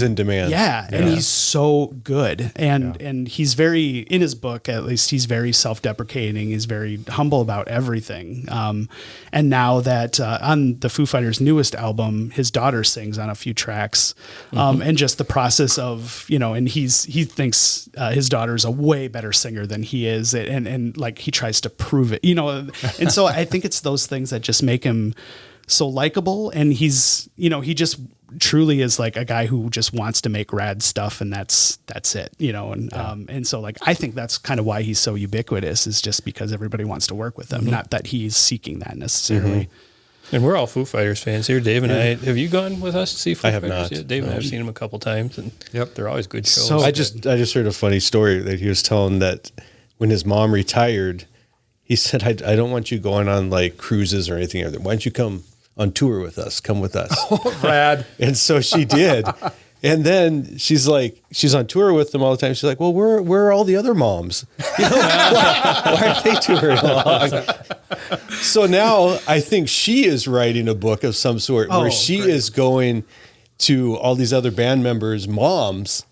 in demand. Yeah, and he's so good. And he's very, in his book at least, he's very self-deprecating. He's very humble about everything. And now that on the Foo Fighters' newest album, his daughter sings on a few tracks. And just the process of, and he thinks his daughter's a way better singer than he is. And like he tries to prove it, and so I think it's those things that just make him so likable. And he's, he just truly is like a guy who just wants to make rad stuff, and that's it, and so like I think that's kind of why he's so ubiquitous, is just because everybody wants to work with him, not that he's seeking that necessarily. And we're all Foo Fighters fans here. Dave and I, have you gone with us to see Foo I have Fighters? not. Yeah, Dave and I have seen them a couple times, and they're always good shows. So I just heard a funny story that he was telling that when his mom retired, he said, I don't want you going on like cruises or anything. Why don't you come on tour with us? Come with us. Rad. And so she did. And then she's on tour with them all the time. She's like, well, where are all the other moms? Why aren't they touring along? So now I think she is writing a book of some sort where she is going to all these other band members' moms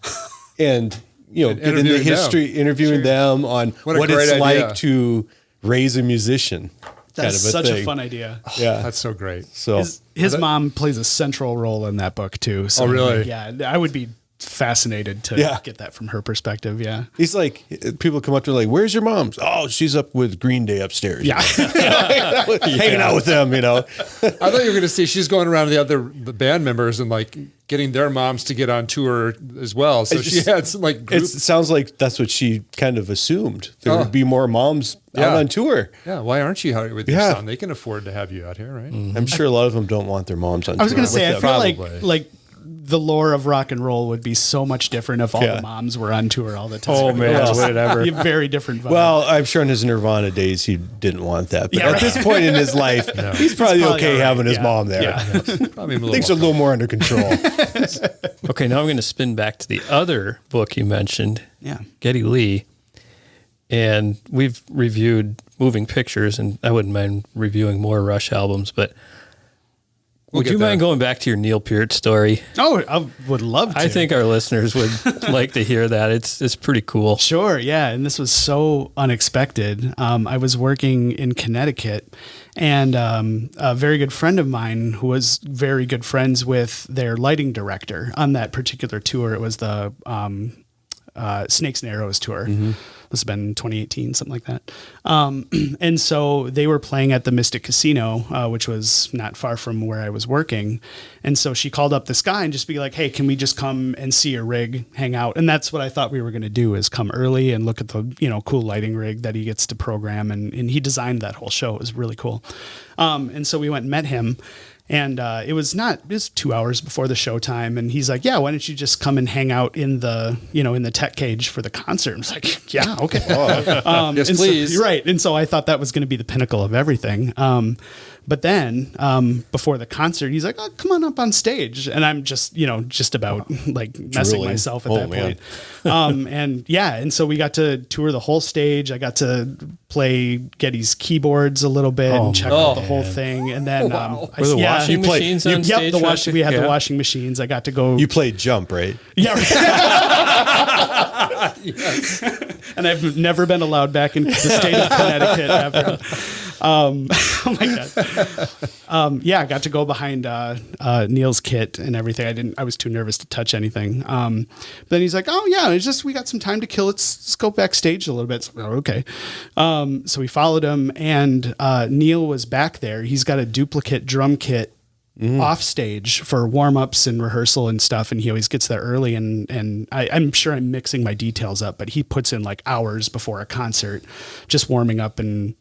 and, get in the history, interviewing them on what it's idea. like to raise a musician. That's kind of such thing. a fun idea. Yeah. That's so great. So His mom plays a central role in that book too. So really? Yeah, I would be fascinated to get that from her perspective. Yeah. he's like, people come up to him like, where's your mom? Oh, she's up with Green Day upstairs. Yeah. Hanging out with them, I thought you were going to say she's going around to the band members and like getting their moms to get on tour as well. So she had some like group. It sounds like that's what she kind of assumed. There would be more moms out on tour. Yeah. Why aren't you out with your son? They can afford to have you out here, right? I'm sure a lot of them don't want their moms on tour. I was going to say, I with them. feel like the lore of rock and roll would be so much different if all the moms were on tour all the time. Oh man, whatever. Be a very different vibe. Well, I'm sure in his Nirvana days he didn't want that, but at this point in his life, he's probably okay having his mom there. Yeah. Things are a little more under control. Okay, now I'm going to spin back to the other book you mentioned, Geddy Lee. And we've reviewed Moving Pictures, and I wouldn't mind reviewing more Rush albums, but would you mind going back to your Neil Peart story? Oh, I would love to. I think our listeners would like to hear that. It's pretty cool. Sure, yeah. And this was so unexpected. I was working in Connecticut, and a very good friend of mine who was very good friends with their lighting director on that particular tour. It was the Snakes and Arrows tour. Must have been 2018, something like that. And so they were playing at the Mystic Casino, which was not far from where I was working. And so she called up this guy and just be like, hey, can we just come and see your rig, hang out? And that's what I thought we were going to do, is come early and look at the, cool lighting rig that he gets to program. And he designed that whole show. It was really cool. And so we went and met him. And it was 2 hours before the show time. And he's like, yeah, why don't you just come and hang out in the, in the tech cage for the concert? I was like, yeah, okay. Yes, please. You're right. And so I thought that was going to be the pinnacle of everything. But then before the concert, he's like, oh, come on up on stage. And I'm just about like messing myself at that point. And so we got to tour the whole stage. I got to play Geddy's keyboards a little bit and check out the whole thing. And then Were the washing machines on stage? Yep, we had the washing machines. I got to go. You played Jump, right? Yeah. And I've never been allowed back into the state of Connecticut ever. Oh my God. I got to go behind Neil's kit and everything. I was too nervous to touch anything. But then he's like, oh yeah, it's just, we got some time to kill. Let's go backstage a little bit. So, okay. So we followed him, and Neil was back there. He's got a duplicate drum kit off stage for warm-ups and rehearsal and stuff, and he always gets there early, and I'm sure I'm mixing my details up, but he puts in like hours before a concert just warming up and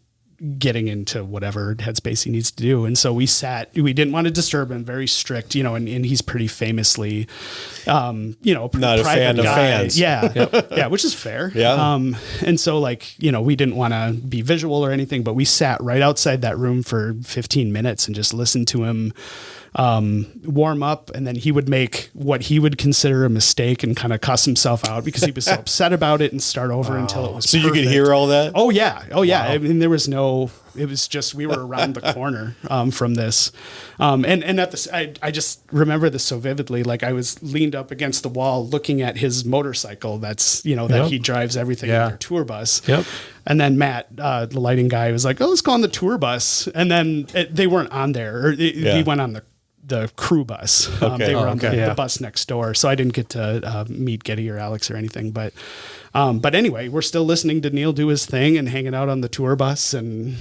getting into whatever headspace he needs to do. And so we didn't want to disturb him, very strict, and he's pretty famously not a fan of fans. Yeah, which is fair. And so we didn't want to be visual or anything, but we sat right outside that room for 15 minutes and just listened to him warm up, and then he would make what he would consider a mistake and kind of cuss himself out because he was so upset about it and start over until it was So perfect. you could hear all that? Oh yeah. Wow. I mean, it was just, we were around the corner from this. And at this, I just remember this so vividly. Like, I was leaned up against the wall looking at his motorcycle that he drives everything in their tour bus. Yep. And then Matt, the lighting guy, was like, oh, let's go on the tour bus. And then they weren't on there. He went on the crew bus. They were on the bus next door. So I didn't get to meet Getty or Alex or anything. But anyway, we're still listening to Neil do his thing and hanging out on the tour bus and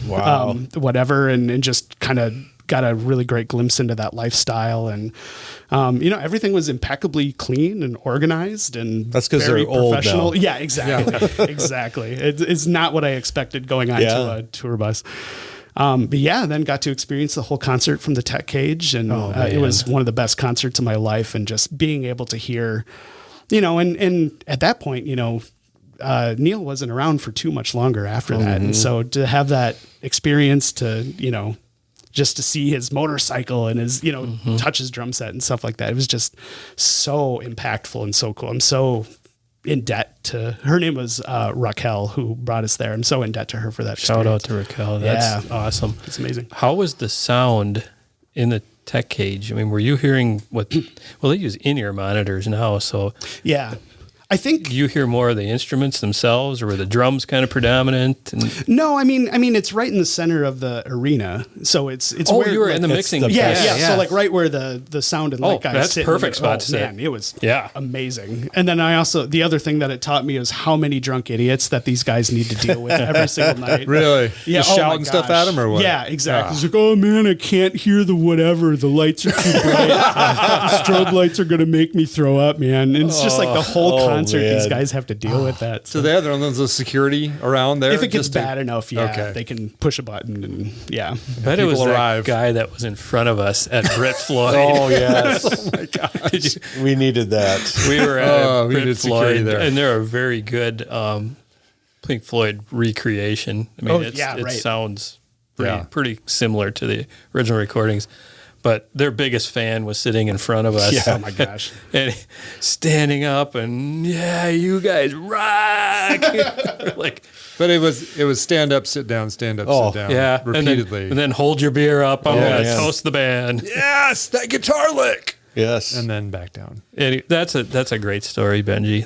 whatever, and just kind of got a really great glimpse into that lifestyle. And, everything was impeccably clean and organized, and that's because very they're old professional. now. Yeah, exactly. Yeah. Exactly. It's not what I expected going on to a tour bus. Then got to experience the whole concert from the tech cage, and it was one of the best concerts of my life. And just being able to hear, and at that point, Neil wasn't around for too much longer after that. And so to have that experience to, just to see his motorcycle and his, touch his drum set and stuff like that, it was just so impactful and so cool. I'm so in debt to her. Name was Raquel, who brought us there. I'm so in debt to her for that. Shout out to Raquel. That's awesome. It's amazing. How was the sound in the tech cage? I mean, were you hearing they use in-ear monitors now, so yeah. I think you hear more of the instruments themselves, or were the drums kind of predominant? No, I mean, it's right in the center of the arena, so it's. Oh, where, you were in the mixing. Yeah. So right where the sound and light guys that's sit. Perfect spot to sit. Man, it was amazing. And then the other thing that it taught me is how many drunk idiots that these guys need to deal with every single night. Really? Yeah. Just shouting stuff at them or what? Yeah, exactly. He's like, oh man, I can't hear the whatever. The lights are too bright. The strobe lights are gonna make me throw up, man. And it's just like the whole concert. Man. These guys have to deal with that. So they have their own security around there? If it gets bad enough, they can push a button and But it was arrive. that guy that was in front of us at Brit Floyd. Oh, yes. Oh, my gosh. We needed that. We were at we Brit needed security Floyd, there. and they're a very good Pink Floyd recreation. I mean, it sounds pretty similar to the original recordings. But their biggest fan was sitting in front of us. Yeah. Oh my gosh. And standing up and, you guys rock. But it was stand up, sit down, stand up, sit down. Yeah. Repeatedly. And then hold your beer up. I'm going to toast the band. Yes, that guitar lick. Yes. And then back down. And that's a great story, Benji.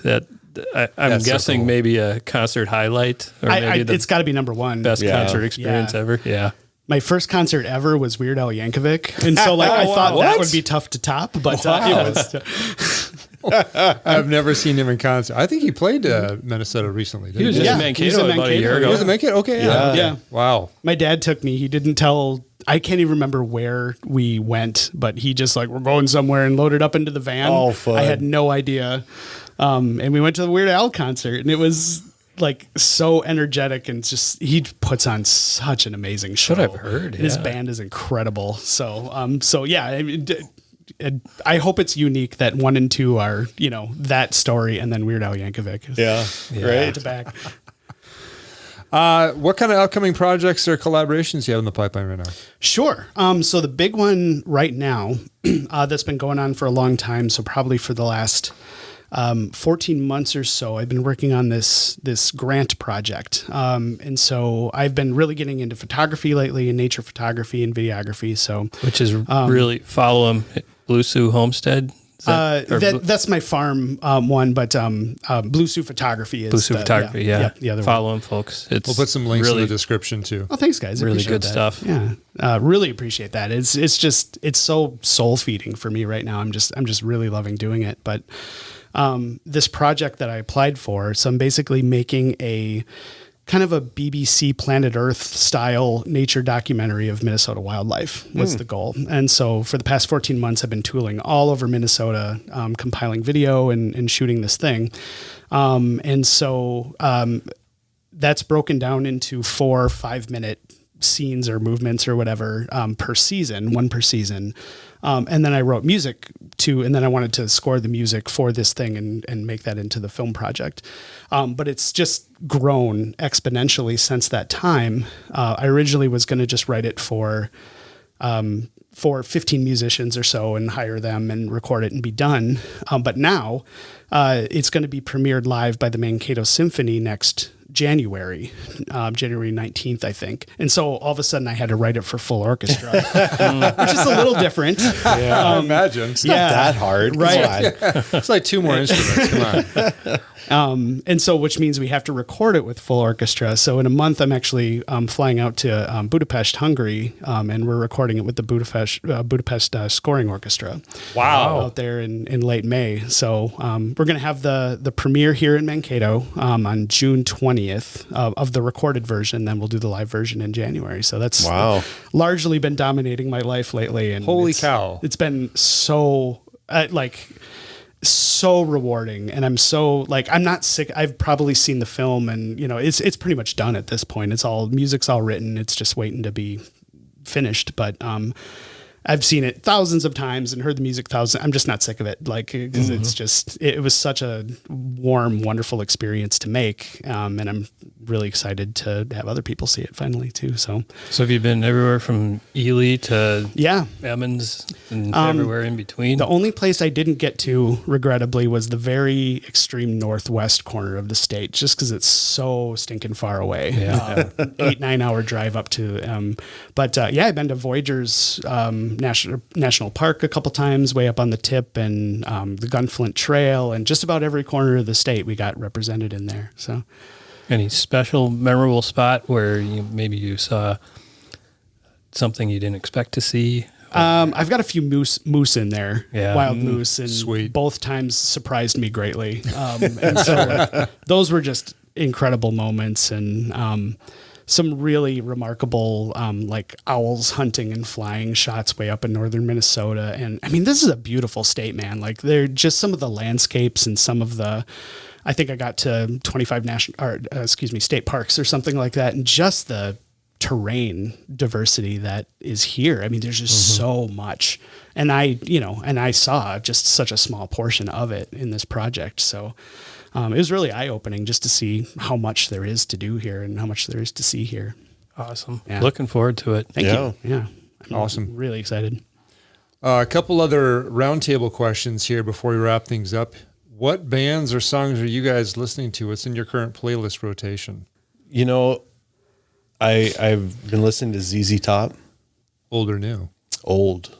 I'm guessing maybe a concert highlight, or maybe it's got to be number one. Best concert experience ever. Yeah. My first concert ever was Weird Al Yankovic. And so I thought that would be tough to top, but it was. I've never seen him in concert. I think he played Minnesota recently. He was in Mankato about a year ago. He was in Mankato? Okay. Yeah. Wow. My dad took me. He didn't tell. I can't even remember where we went, but he just we're going somewhere and loaded up into the van. Oh, fun. I had no idea. And we went to the Weird Al concert, and it was so energetic, and just he puts on such an amazing show. What I've heard, his band is incredible. So I hope it's unique that 1 and 2 are that story, and then Weird Al Yankovic. Right To back. What kind of upcoming projects or collaborations do you have in the pipeline right now? Sure. So the big one right now that's been going on for a long time, so probably for the last 14 months or so, I've been working on this grant project. And so I've been really getting into photography lately, and nature photography and videography. So, which is really follow him, Blue Sioux Homestead. That's my farm one, but Blue Sioux Photography is Blue Sioux Photography, yeah. The other Follow one. them, folks. It's We'll put some links really, in the description too. Oh, thanks, guys. really Appreciate good that. stuff. Yeah, really appreciate that. It's so soul feeding for me right now. I'm just really loving doing it. But this project that I applied for, so I'm basically making a kind of a BBC Planet Earth style nature documentary of Minnesota wildlife was the goal. And so for the past 14 months, I've been tooling all over Minnesota, compiling video and shooting this thing. And so that's broken down into 4 5-minute scenes or movements or whatever per season, one per season. And then I wrote music and then I wanted to score the music for this thing and make that into the film project. But it's just grown exponentially since that time. I originally was going to just write it for 15 musicians or so and hire them and record it and be done. But now it's going to be premiered live by the Mankato Symphony next January 19th, I think. And so all of a sudden I had to write it for full orchestra, which is a little different. Yeah, I imagine. It's not that hard. Right. Come on. It's like 2 more instruments. Come on. And so, which means we have to record it with full orchestra. So in a month, I'm actually flying out to Budapest, Hungary, and we're recording it with the Budapest Scoring Orchestra. Wow. Out there in late May. So we're going to have the premiere here in Mankato on June 20th of the recorded version. Then we'll do the live version in January. So that's largely been dominating my life lately. And Holy cow. It's been so so rewarding, and I'm so I'm not sick. I've probably seen the film, and it's pretty much done at this point. Music's all written. It's just waiting to be finished. But I've seen it thousands of times and heard the music thousands. I'm just not sick of it. Because it was such a warm, wonderful experience to make. And I'm really excited to have other people see it finally too. So have you been everywhere from Ely to Emmons and everywhere in between? The only place I didn't get to, regrettably, was the very extreme northwest corner of the state, just because it's so stinking far away. 8-9 hour drive up to. I've been to Voyageurs National Park a couple times, way up on the tip, and the Gunflint Trail, and just about every corner of the state we got represented in there. So, any special memorable spot where maybe you saw something you didn't expect to see? I've got a few moose in there, wild moose, and Sweet. Both times surprised me greatly. And so those were just incredible moments, and some really remarkable owls hunting and flying shots way up in northern Minnesota. And I mean, this is a beautiful state, man. They're just some of the landscapes and some of the, I think I got to 25 state parks or something like that. And just the terrain diversity that is here. I mean, there's just so much. And I saw just such a small portion of it in this project. So it was really eye-opening just to see how much there is to do here and how much there is to see here. Awesome. Yeah. Looking forward to it. Thank you. Yeah. I'm Awesome. Really excited. A couple other roundtable questions here before we wrap things up. What bands or songs are you guys listening to? What's in your current playlist rotation? I've been listening to ZZ Top. Old or new? Old.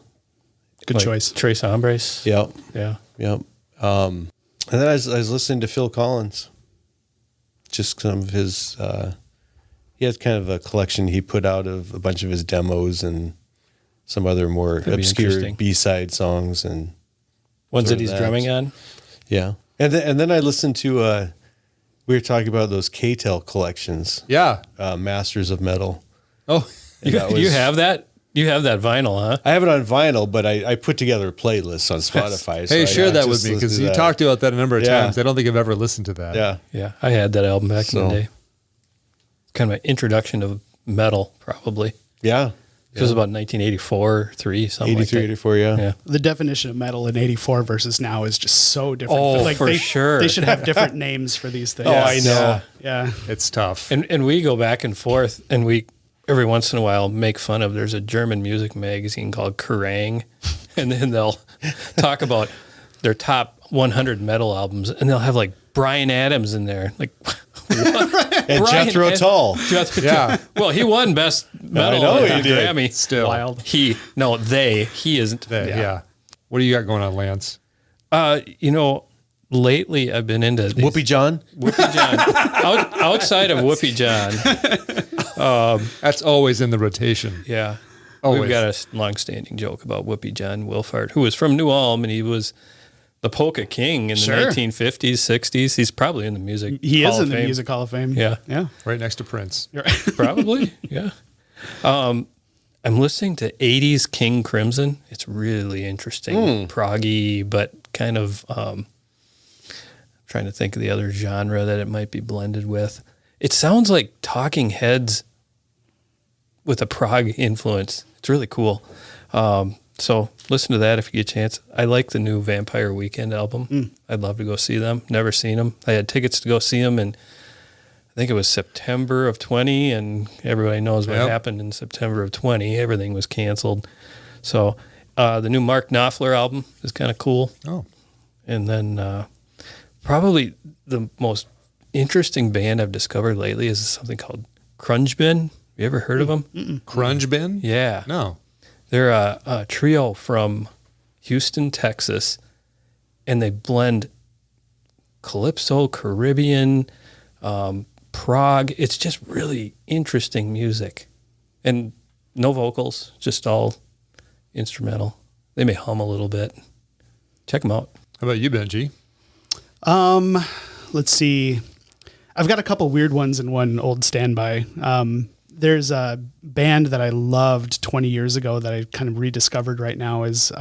Good choice. Tres Hombres. Yep. Yeah. Yep. And then I was listening to Phil Collins. Just some of his, he has kind of a collection he put out of a bunch of his demos and some other more obscure B-side songs and ones that he's drumming on. Yeah. And then I listened to, we were talking about those K-Tel collections. Yeah. Masters of Metal. Oh, You have that? You have that vinyl, huh? I have it on vinyl, but I put together a playlist on Spotify. hey, so share I that just with me, because listened to you that. talked about that a number of times. I don't think I've ever listened to that. Yeah. Yeah. I had that album back in the day. Kind of an introduction to metal, probably. Yeah. It was about 1984, 3, something 83, like that. 84, yeah. Yeah. The definition of metal in 84 versus now is just so different. Oh, for sure. They should have different names for these things. Oh, I know. Yeah. It's tough. And we go back and forth, and we every once in a while make fun of, there's a German music magazine called Kerrang, and then they'll talk about their top 100 metal albums, and they'll have like Bryan Adams in there. Like, what? And Jethro Tull. Yeah. Well, he won Best Metal know at he the did. Still. Still. Wild. He isn't. Yeah. What do you got going on, Lance? You know, lately I've been into these, Whoopi John. Whoopi John. Outside of Whoopi John, That's always in the rotation. yeah. Always. We've got a long-standing joke about Whoopi John Wilfart, who was from New Ulm, and he was the polka king in the 1950s, 60s. He's probably in the music He Hall is of in the Fame. Music Hall of Fame. Yeah. Yeah. Right next to Prince. Probably, yeah. I'm listening to 80s King Crimson. It's really interesting, proggy, but kind of trying to think of the other genre that it might be blended with. It sounds like Talking Heads with a prog influence. It's really cool. So listen to that if you get a chance. I like the new Vampire Weekend album. I'd love to go see them. Never seen them. I had tickets to go see them, and I think it was September of 20, and everybody knows what happened in September of 20. Everything was canceled. So the new Mark Knopfler album is kind of cool. Oh. And then probably the most interesting band I've discovered lately is something called Crunch Bin. You ever heard of them? Crunch Bin? Yeah. No. They're a trio from Houston, Texas, and they blend calypso, Caribbean, prog. It's just really interesting music. And no vocals, just all instrumental. They may hum a little bit. Check them out. How about you, Benji? Let's see. I've got a couple weird ones and one old standby. There's a band that I loved 20 years ago that I kind of rediscovered right now is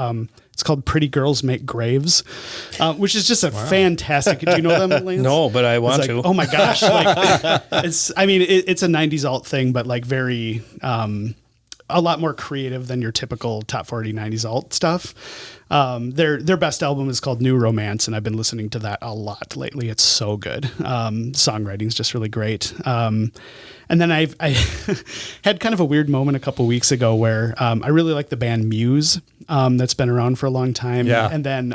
it's called Pretty Girls Make Graves, which is just a fantastic. Do you know them, Lance? No, but I want It's like, to. oh my gosh. Like, it's a 90s alt thing, but like very, a lot more creative than your typical top 40 90s alt stuff. Their best album is called New Romance, and I've been listening to that a lot lately. It's so good. Songwriting's just really great. And then I had kind of a weird moment a couple weeks ago where I really like the band Muse, that's been around for a long time. Yeah. And then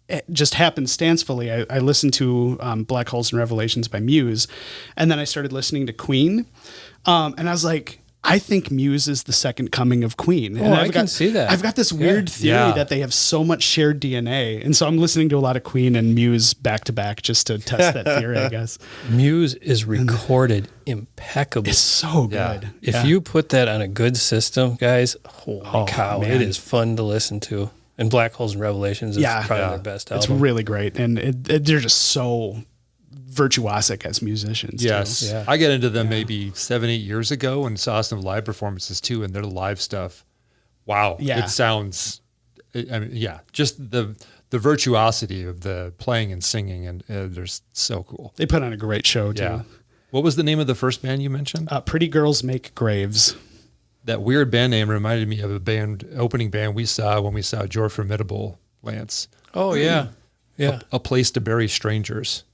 it just happenstancefully, I listened to Black Holes and Revelations by Muse, and then I started listening to Queen, and I was like, I think Muse is the second coming of Queen. And I can see that. I've got this weird theory that they have so much shared DNA. And so I'm listening to a lot of Queen and Muse back to back just to test that theory, I guess. Muse is recorded impeccably. It's so Yeah. good. If you put that on a good system, guys, holy cow, man. it is fun to listen to. And Black Holes and Revelations is probably their best album. It's really great. And they're just so virtuosic as musicians. Yes. Too. Yeah. I got into them maybe 7-8 years ago and saw some live performances too, and their live stuff. Wow. Yeah. It sounds, just the virtuosity of the playing and singing, and they're so cool. They put on a great show too. Yeah. What was the name of the first band you mentioned? Pretty Girls Make Graves. That weird band name reminded me of a opening band we saw when we saw Your Formidable, Lance. Oh, yeah. Yeah. A Place to Bury Strangers.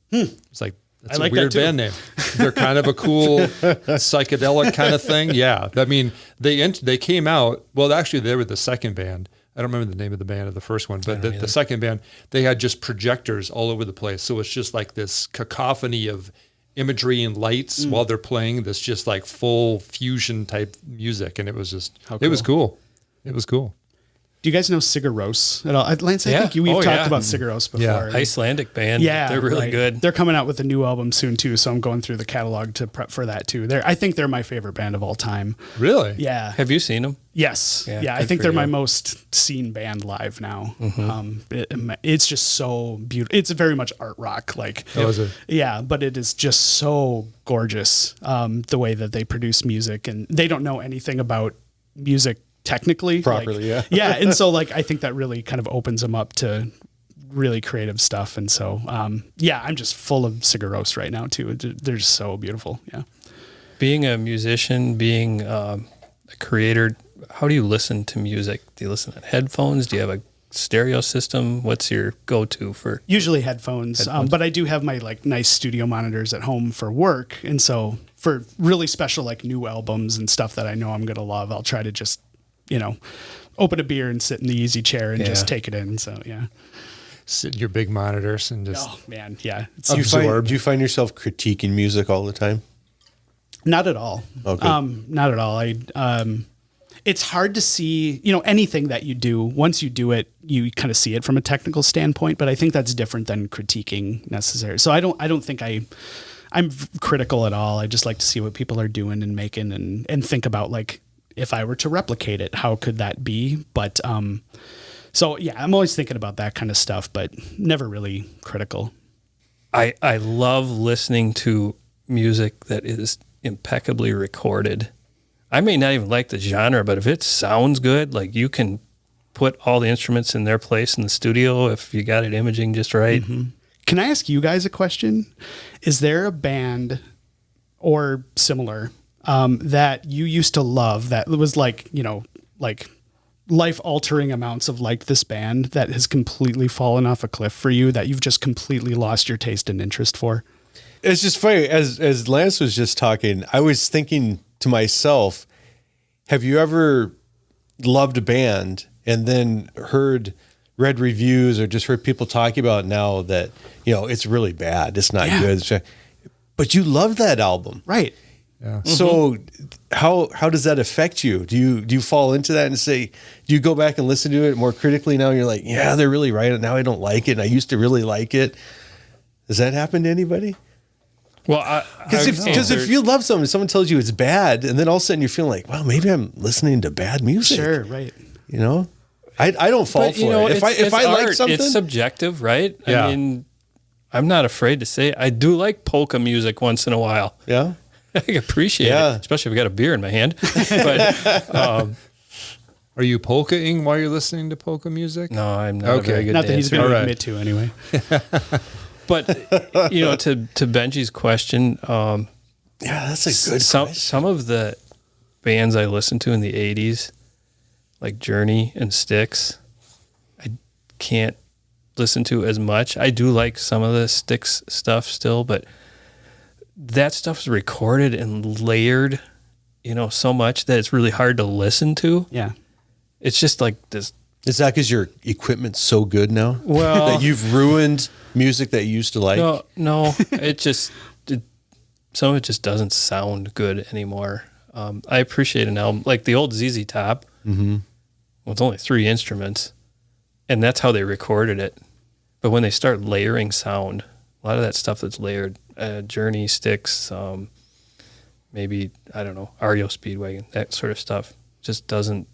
It's like, that's I like a weird that too. band name. They're kind of a cool psychedelic kind of thing. Yeah. I mean, they came out, well, actually they were the second band. I don't remember the name of the band of the first one, but the second band, they had just projectors all over the place. So it's just like this cacophony of imagery and lights while they're playing this just like full fusion type music. And it was just, it was cool. It was cool. Do you guys know Sigur Rós at all? Lance, I think we've talked about Sigur Rós before. Yeah. Icelandic band. Yeah, They're really good. They're coming out with a new album soon too, so I'm going through the catalog to prep for that too. I think they're my favorite band of all time. Really? Yeah. Have you seen them? Yes. Yeah, Yeah. I good think for they're my you. most seen band live now. It's just so beautiful. It's very much art rock. Like, is it? yeah, but it is just so gorgeous. The way that they produce music, and they don't know anything about music technically. Properly, like, yeah. Yeah. And so like, I think that really kind of opens them up to really creative stuff. And so, I'm just full of Sigur Rós right now too. They're just so beautiful. Yeah. Being a musician, being a creator, how do you listen to music? Do you listen on headphones? Do you have a stereo system? What's your go-to for? Usually headphones. But I do have my like nice studio monitors at home for work. And so for really special, like new albums and stuff that I know I'm going to love, I'll try to just, open a beer and sit in the easy chair and just take it in. So, yeah. Sit in your big monitors and just Oh man. Yeah. It's absorb. Do you find yourself critiquing music all the time? not at all. Okay. Not at all. it's hard to see, anything that you do, once you do it, you kind of see it from a technical standpoint, but I think that's different than critiquing necessarily. So I don't think I'm critical at all. I just like to see what people are doing and making and think about, like, if I were to replicate it, how could that be? But, so yeah, I'm always thinking about that kind of stuff, but never really critical. I love listening to music that is impeccably recorded. I may not even like the genre, but if it sounds good, like, you can put all the instruments in their place in the studio if you got it imaging just right. Mm-hmm. Can I ask you guys a question? Is there a band or similar that you used to love that was like life-altering amounts of, like, this band that has completely fallen off a cliff for you, that you've just completely lost your taste and interest for? It's just funny. As Lance was just talking, I was thinking to myself, have you ever loved a band and then read reviews or just heard people talking about now that, it's really bad, it's not good, but you love that album, right? Yeah. So how does that affect you? Do you fall into that and say, do you go back and listen to it more critically now and you're like, yeah, they're really right, and now I don't like it and I used to really like it? Does that happen to anybody? Well, because if you love something, someone tells you it's bad, and then all of a sudden you're feeling like, well, maybe I'm listening to bad music. Sure, right. I don't fall for it. If I like something, it's subjective, right? Yeah. I mean, I'm not afraid to say I do like polka music once in a while. yeah. I appreciate it, especially if I got a beer in my hand. But Are you polka-ing while you're listening to polka music? no, I'm not a very good Not that he's dancer. going to All right. admit to anyway. But to Benji's question, Yeah, that's a good question. some of the bands I listened to in the 80s, like Journey and Styx, I can't listen to as much. I do like some of the Styx stuff still, but that stuff is recorded and layered, so much that it's really hard to listen to. Yeah. It's just like this. Is that because your equipment's so good now? Well, that you've ruined music that you used to like? No, some of it just doesn't sound good anymore. I appreciate an album like the old ZZ Top. Mm-hmm. Well, it's only 3 instruments, and that's how they recorded it. But when they start layering sound, a lot of that stuff that's layered, Journey, Styx, maybe, I don't know, REO Speedwagon, that sort of stuff just doesn't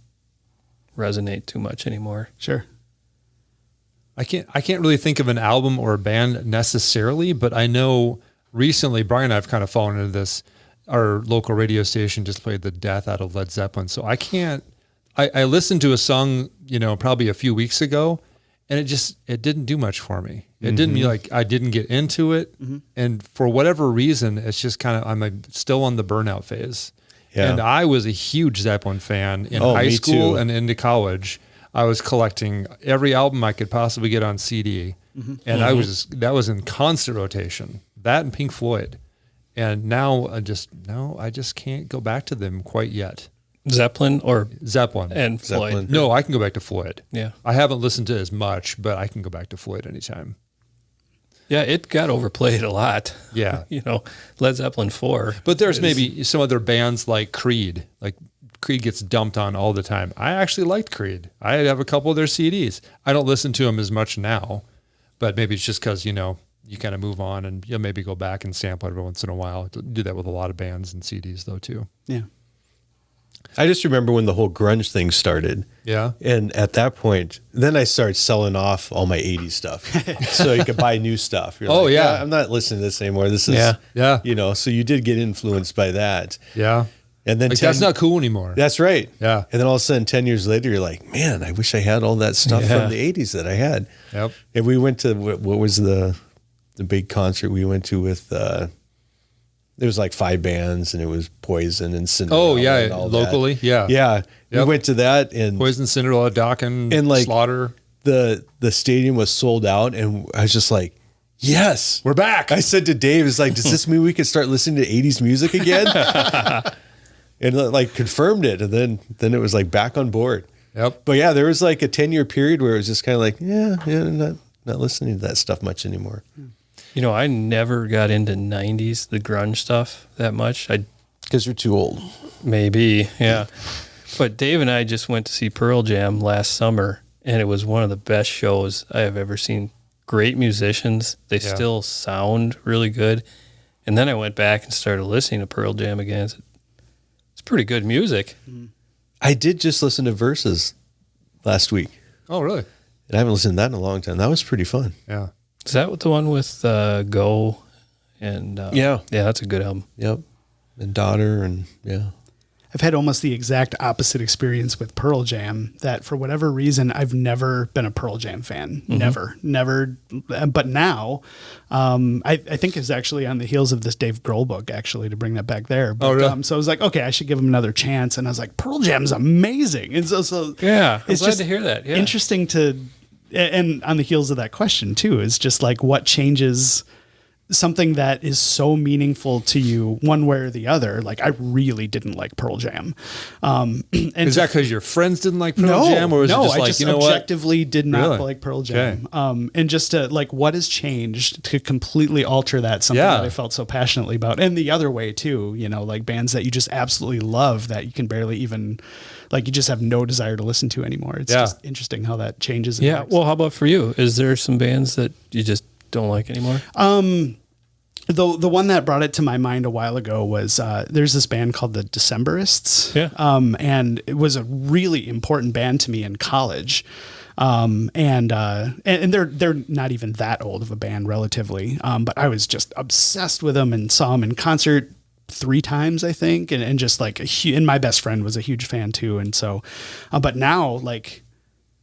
resonate too much anymore. Sure. I can't really think of an album or a band necessarily, but I know recently Brian and I have kind of fallen into this. Our local radio station just played the death out of Led Zeppelin. So I listened to a song, probably a few weeks ago, and it didn't do much for me. It didn't be like I didn't get into it. Mm-hmm. And for whatever reason, it's just I'm still on the burnout phase. Yeah. And I was a huge Zeppelin fan in high school and into college. I was collecting every album I could possibly get on CD. Mm-hmm. And that was in constant rotation. That and Pink Floyd. And now I just can't go back to them quite yet. Zeppelin and Floyd. Zeppelin. No, I can go back to Floyd. Yeah. I haven't listened to it as much, but I can go back to Floyd anytime. Yeah, it got overplayed a lot. Yeah. Led Zeppelin 4. But there's maybe some other bands like Creed. Like Creed gets dumped on all the time. I actually liked Creed. I have a couple of their CDs. I don't listen to them as much now, but maybe it's just because, you kind of move on and you'll maybe go back and sample every once in a while. Do that with a lot of bands and CDs though too. Yeah. I just remember when the whole grunge thing started. Yeah. And at that point, then I started selling off all my 80s stuff so you could buy new stuff. You're like, yeah. I'm not listening to this anymore. This is, yeah. So you did get influenced by that. Yeah. And then that's not cool anymore. That's right. Yeah. And then all of a sudden, 10 years later, you're like, man, I wish I had all that stuff from the 80s that I had. Yep. And we went to, what was the big concert we went to with, there was like 5 bands and it was Poison and Cinderella. Oh, yeah. And all Locally. that. Yeah. Yeah. Yep. We went to that and Poison, Cinderella, Dokken, and like Slaughter. The stadium was sold out and I was just like, yes, we're back. I said to Dave, it's like, does this mean we can start listening to 80s music again? And like confirmed it. And then it was like back on board. Yep. But yeah, there was like a 10-year period where it was just kind of like, not listening to that stuff much anymore. I never got into 90s, the grunge stuff that much. Because you're too old. Maybe, yeah. But Dave and I just went to see Pearl Jam last summer, and it was one of the best shows I have ever seen. Great musicians. They still sound really good. And then I went back and started listening to Pearl Jam again. It's pretty good music. I did just listen to Versus last week. Oh, really? And I haven't listened to that in a long time. That was pretty fun. Yeah. Is that the one with Go? And yeah, that's a good album. Yep. And Daughter and yeah. I've had almost the exact opposite experience with Pearl Jam, that for whatever reason, I've never been a Pearl Jam fan. Never. But now, I think it's actually on the heels of this Dave Grohl book, actually, to bring that back there. But, really? So I was like, okay, I should give him another chance. And I was like, Pearl Jam's amazing. And so Yeah, I'm it's glad just to hear that. Yeah. interesting and on the heels of that question too, is just like what changes something that is so meaningful to you one way or the other. Like, I really didn't like Pearl Jam. And Is that because your friends didn't like Pearl Jam, or was it just I like, just you know what? objectively did not Really? like Pearl Jam. And just to, like, what has changed to completely alter that, something Yeah. that I felt so passionately about. And the other way too, you know, like bands that you just absolutely love that you can barely even, like, you just have no desire to listen to anymore. It's just interesting how that changes. and Yeah. works. Well, how about for you? Is there some bands that you just don't like anymore? The one that brought it to my mind a while ago was there's this band called the Decemberists. Yeah. And it was a really important band to me in college. And they're not even that old of a band relatively. But I was just obsessed with them and saw them in concert 3 times, I think. And just like, and my best friend was a huge fan too. And so, but now, like,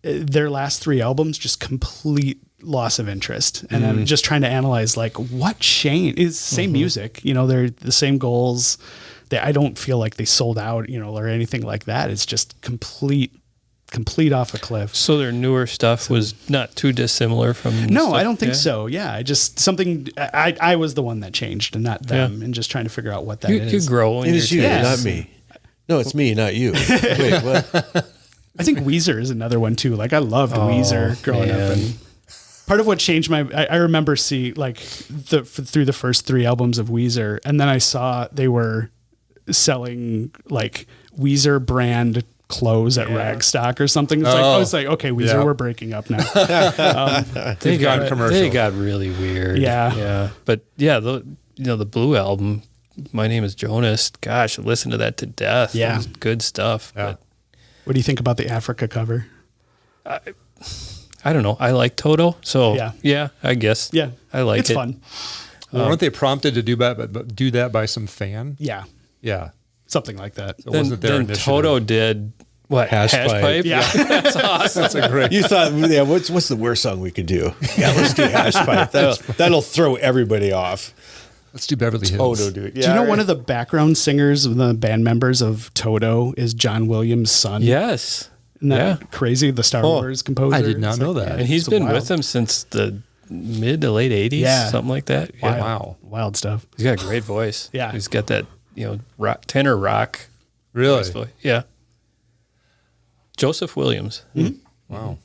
their last 3 albums, just complete loss of interest. And I'm just trying to analyze, like, what changed. It's the same music, you know, they're the same goals. I don't feel like they sold out, you know, or anything like that. It's just complete off a cliff. So their newer stuff was not too dissimilar from No, stuff- I don't think yeah. so. Yeah. I just, I was the one that changed and not them, and just trying to figure out what that You is. grow in It your is you, Yes. not me. No, it's me, not you. Wait, what? I think Weezer is another one too. Like, I loved Weezer growing up, man. and part of what changed I remember seeing, like, through the first 3 albums of Weezer, and then I saw they were selling, like, Weezer brand clothes at Ragstock or something. It's like, I was like, okay, Weezer, we're breaking up now. They gone commercial. They got really weird. Yeah. Yeah. But yeah, the Blue album, My Name is Jonas, gosh, I listened to that to death. Yeah. It was good stuff. Yeah. But What do you think about the Africa cover? I don't know. I like Toto. So yeah, I guess. Yeah. I like it's it. fun. Well, weren't they prompted to do that by some fan? Yeah. Yeah. Something like that. It wasn't their Then initiative. Toto did what? Hash pipe. Yeah. That's awesome. That's a great. You thought, yeah, what's the worst song we could do? Yeah, let's do Hash Pipe. That'll throw everybody off. Let's do Beverly Hills. Toto, dude. Do you know one of the background singers, the band members of Toto, is John Williams' son? Yes. Isn't that crazy? The Star Wars composer. I did not It's know like, that. And he's it's been wild. with them since the mid to late 80s, Yeah. something like that. Yeah. Wow. Wild stuff. He's got a great voice. Yeah. He's got that, rock, tenor rock Really? voice. Yeah. Joseph Williams. Wow.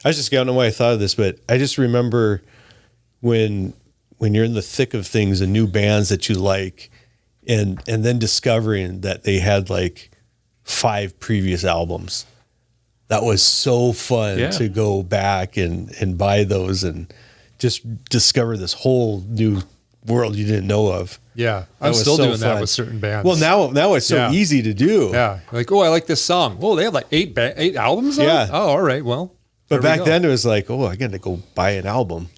I just don't know why I thought of this, but I just remember when you're in the thick of things and new bands that you like, and then discovering that they had like 5 previous albums. That was so fun to go back and buy those and just discover this whole new world you didn't know of. Yeah. That I'm was still so doing that fun. with certain bands. Well, now it's so Yeah. easy to do. Yeah. Like, oh, I like this song. Oh, they had like 8 albums on it? Yeah. Oh, all right. Well, But there we back go. then it was like, oh, I got to go buy an album.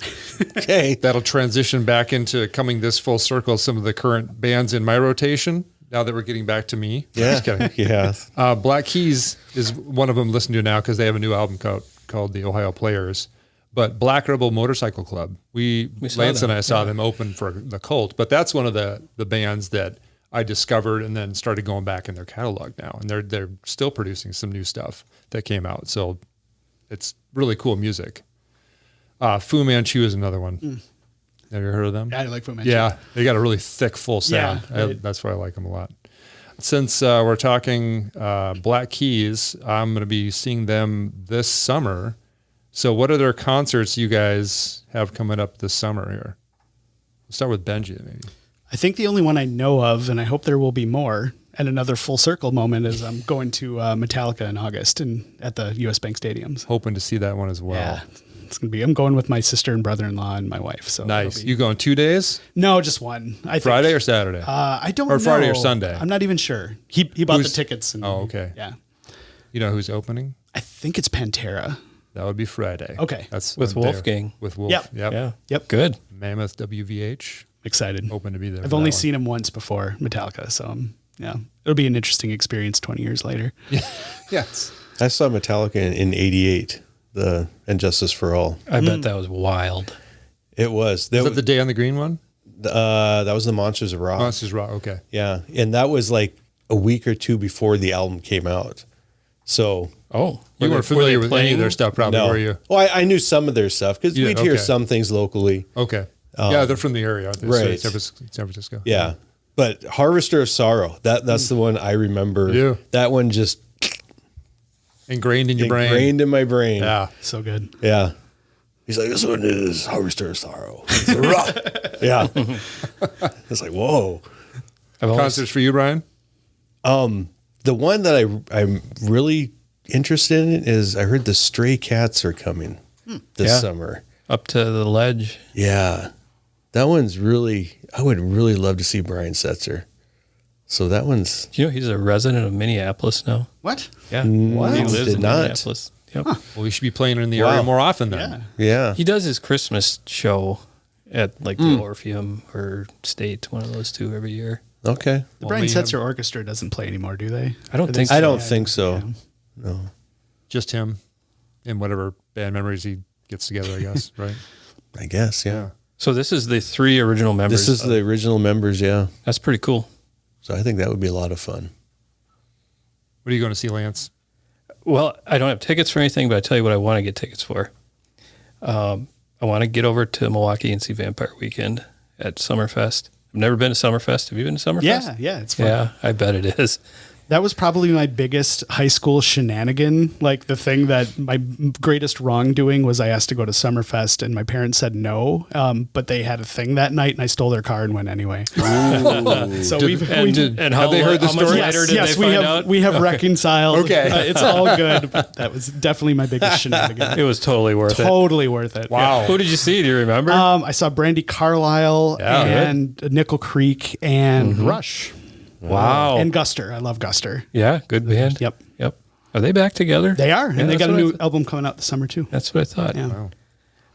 Okay. That'll transition back into coming this full circle. Some of the current bands in my rotation. Now that we're getting back to me. Yeah. Just kidding. Yeah. Black Keys is one of them listening to now because they have a new album called The Ohio Players. But Black Rebel Motorcycle Club, Lance that. and I saw them open for the Cult. But that's one of the bands that I discovered and then started going back in their catalog now. And they're still producing some new stuff that came out. So it's really cool music. Fu Manchu is another one. Have you heard of them? I like Fu Manchu. Yeah, they got a really thick, full sound. Yeah, That's why I like them a lot. Since we're talking Black Keys, I'm going to be seeing them this summer. So what other concerts you guys have coming up this summer here? We'll start with Benji, maybe. I think the only one I know of, and I hope there will be more, And another full circle moment is I'm going to Metallica in August and at the US Bank Stadiums. Hoping to see that one as well. Yeah. It's going to be, I'm going with my sister and brother-in-law and my wife. So Nice. You going 2 days? No, just one. I think. Friday or Saturday? I don't know. Or Friday or Sunday? I'm not even sure. He bought the tickets. And, Oh, okay. Yeah. You know who's opening? I think it's Pantera. That would be Friday. Okay. That's With there. Wolfgang. With Wolf. Yep. Yeah. Yep. Good. Mammoth WVH. Excited. Open to be there. I've for only that one. seen him once before Metallica. So, yeah. It'll be an interesting experience 20 years later. Yes. I saw Metallica in '88, the And Justice for All. I bet that was wild. It was. Is that the Day on the Green one? That was the Monsters of Rock. Monsters Rock. Okay. Yeah, and that was like a week or two before the album came out. So Oh, You weren't familiar with any of their stuff, probably, no, were you? well, I knew some of their stuff because You we'd did, hear okay. some things locally. Okay. Yeah, they're from the area, aren't they? Right. San Francisco. Yeah, but Harvester of Sorrow, that's the one I remember. Yeah. That one just Ingrained in your brain. ingrained in my brain. Yeah. So good. Yeah. He's like, this one is Harvester of Sorrow. It's a rock. Yeah. It's like, whoa. I've always, Concerts for you, Brian? The one that I'm really interested in is I heard the Stray Cats are coming this Yeah. summer. up to the ledge. Yeah. That one's really, I would really love to see Brian Setzer. So that one's, You know, he's a resident of Minneapolis now. What? Yeah. Wow. He lives Did in not. Minneapolis. Yep. Well, we should be playing in the Wow. area more often then. Yeah. yeah. He does his Christmas show at like the Orpheum or State, one of those two every year. Okay. The Well, Brian we have- Setzer Orchestra doesn't play anymore, do they? I don't Are think they I so. don't think so. Yeah. No. Just him and whatever band memories he gets together, I guess, right? I guess, yeah. So this is the 3 original members. This is the original members, yeah. That's pretty cool. So I think that would be a lot of fun. What are you going to see, Lance? Well, I don't have tickets for anything, but I tell you what I want to get tickets for. I want to get over to Milwaukee and see Vampire Weekend at Summerfest. I've never been to Summerfest. Have you been to Summerfest? Yeah, it's fun. Yeah, I bet it is. That was probably my biggest high school shenanigan. Like the thing that my greatest wrongdoing was I asked to go to Summerfest and my parents said no, but they had a thing that night and I stole their car and went anyway. So And how, have they heard the how much story? later did yes, they find out? we have reconciled. Okay. It's all good. But that was definitely my biggest shenanigan. It was totally worth it. Totally worth it. Wow. Who did you see? Do you remember? I saw Brandy Carlisle Yeah. and Nickel Creek and Rush Wow. and Guster. I love Guster. Yeah, good band. Yep. Yep. Are they back together? They are. Yeah, And they that's got a what I new thought. album coming out this summer too. That's what I thought. Yeah. Wow.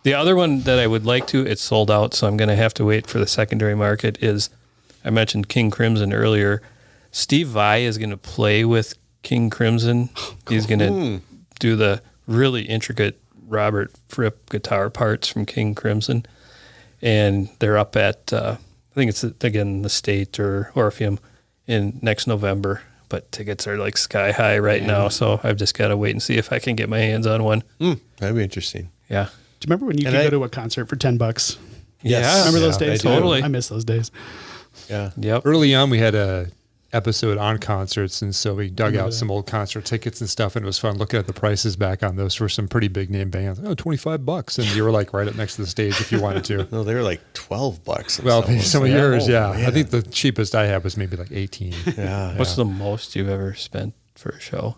The other one that I would like to, it's sold out, so I'm going to have to wait for the secondary market, is I mentioned King Crimson earlier. Steve Vai is going to play with King Crimson. He's going to do the really intricate Robert Fripp guitar parts from King Crimson. And they're up at, I think it's, again, the State or Orpheum in next November. But tickets are like sky high right now, so I've just got to wait and see if I can get my hands on one. That'd be interesting. Yeah. Do you remember when you And could I- go to a concert for $10? Yeah. Remember those Yeah, days? I do. Totally. I miss those days. Yeah. Yep. Early on, we had a episode on concerts, and so we dug out some old concert tickets and stuff, and it was fun looking at the prices back on those for some pretty big name bands. Oh, $25, and you were like right up next to the stage if you wanted to. No, they were like $12. and Well, something. some of yours, Oh, yeah. man. I think the cheapest I had was maybe like 18. Yeah. What's the most you've ever spent for a show?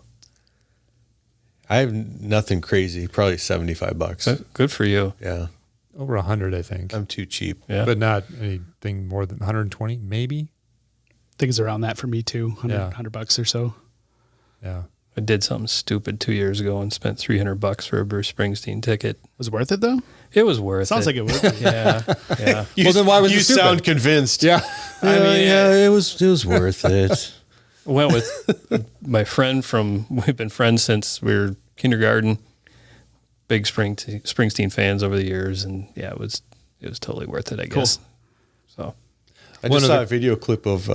I have nothing crazy. Probably $75. Good for you. Yeah. Over 100, I think. I'm too cheap. Yeah. But not anything more than 120, maybe. Things around that for me too. $100 or so. Yeah. I did something stupid 2 years ago and spent $300 for a Bruce Springsteen ticket. Was it worth it though? It was worth Sounds it. like it would be. Yeah. Yeah. Well, then why was you it stupid? sound convinced? Yeah. I mean, yeah, it was worth it. Went with my friend we've been friends since we were kindergarten. Big Springsteen fans over the years, and yeah, it was totally worth it, I guess. So I One just of saw the- a video clip of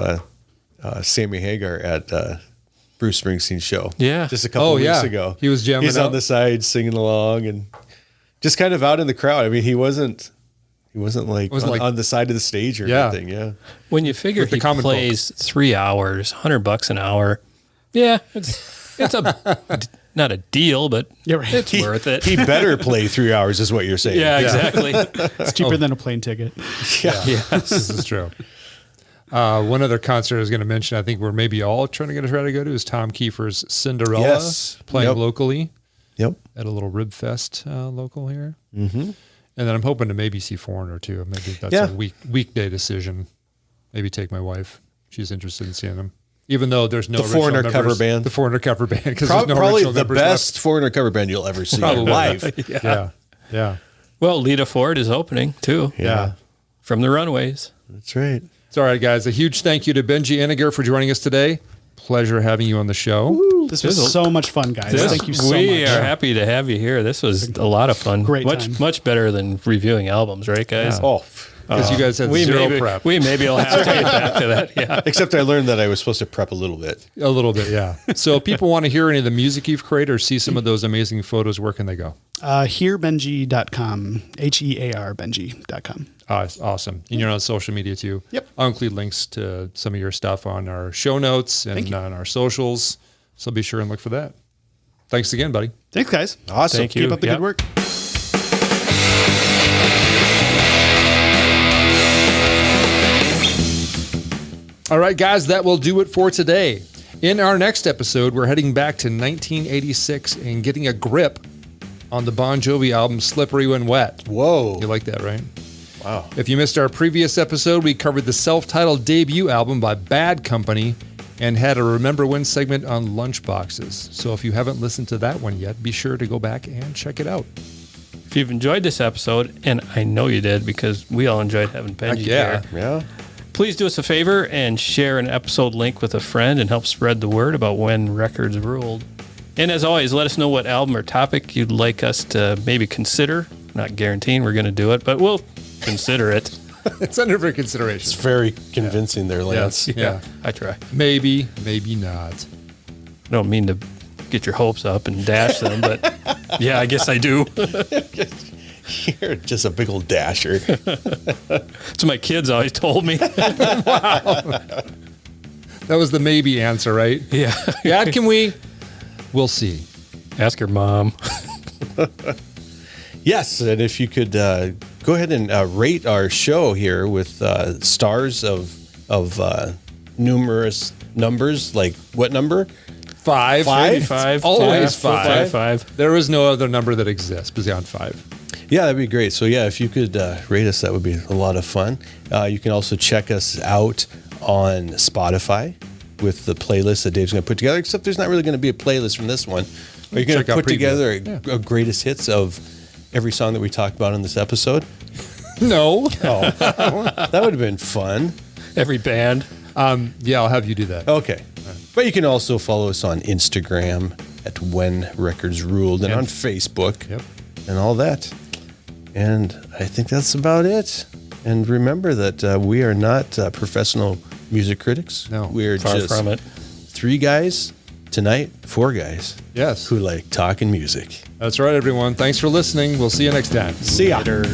Sammy Hagar at Bruce Springsteen's show. Yeah. Just a couple Oh, weeks yeah. ago. He was jamming He's out. on the side singing along and just kind of out in the crowd. I mean, he wasn't like on the side of the stage or Yeah. anything. Yeah. when you figure With the he common plays 3 hours, $100 an hour, yeah, it's not a deal, but Yeah, right. it's worth it. He better play 3 hours, is what you're saying. Yeah, exactly. It's cheaper than a plane ticket. Yeah. Yes. This is true. One other concert I was going to mention, I think we're maybe all trying to try to go to, is Tom Kiefer's Cinderella, Yes. playing Yep. locally Yep. at a little Rib Fest local here. Mm-hmm. And then I'm hoping to maybe see Foreigner too. Maybe that's a weekday decision. Maybe take my wife. She's interested in seeing them. Even though there's no The original Foreigner members. cover band. The Foreigner cover band. Because there's no Probably original the members best left. Foreigner cover band you'll ever see Probably. live. Yeah. Well, Lita Ford is opening too. Yeah. From the Runaways. That's right. It's all right, guys. A huge thank you to Benji Inniger for joining us today. Pleasure having you on the show. This was so much fun, guys. Thank you so We much. are happy to have you here. This was a lot of fun. Great time. Much better than reviewing albums, right, guys? Yeah. Oh, Because you guys had zero prep. We maybe will have to get back to that. Yeah. except I learned that I was supposed to prep a little bit. A little bit, yeah. So if people want to hear any of the music you've created or see some of those amazing photos, where can they go? Hearbenji.com, HEAR Benji.com. Awesome. And you're on social media too. Yep. I'll include links to some of your stuff on our show notes and on our socials. So be sure and look for that. Thanks again, buddy. Thanks, guys. Awesome. Thank you. Keep up the Yep. good work. All right, guys, that will do it for today. In our next episode, we're heading back to 1986 and getting a grip on the Bon Jovi album Slippery When Wet. Whoa. You like that, right? Wow. If you missed our previous episode, we covered the self-titled debut album by Bad Company and had a Remember When segment on lunchboxes. So if you haven't listened to that one yet, be sure to go back and check it out. If you've enjoyed this episode, and I know you did because we all enjoyed having Benji yeah. here, Yeah. please do us a favor and share an episode link with a friend and help spread the word about When Records Ruled. And as always, let us know what album or topic you'd like us to maybe consider. Not guaranteeing we're going to do it, but we'll consider it. It's under for consideration. It's very convincing there, Lance. Yes. Yeah. I try. Maybe, maybe not. I don't mean to get your hopes up and dash them, but yeah, I guess I do. You're just a big old dasher. That's what my kids always told me. That was the maybe answer, right? Yeah. Dad, can we? We'll see. Ask your mom. Yes, and if you could go ahead and rate our show here with stars of numerous numbers, like what number? Five. Five? Five. Always Yeah, five. Five. There is no other number that exists beyond five. Yeah, that'd be great. So yeah, if you could rate us, that would be a lot of fun. You can also check us out on Spotify with the playlist that Dave's going to put together, except there's not really going to be a playlist from this one. Are you going Check to out put preview. together Yeah. a greatest hits of every song that we talked about in this episode? No. Oh, that would have been fun. Every band. Yeah, I'll have you do that. Okay. But you can also follow us on Instagram at When Records Ruled and on Facebook Yep. and all that. And I think that's about it. And remember that we are not professional music critics. No, we're Far just from it. 3 guys, tonight 4 guys Yes. who like talking music. That's right, everyone. Thanks for listening. We'll see you next time. See ya. Later.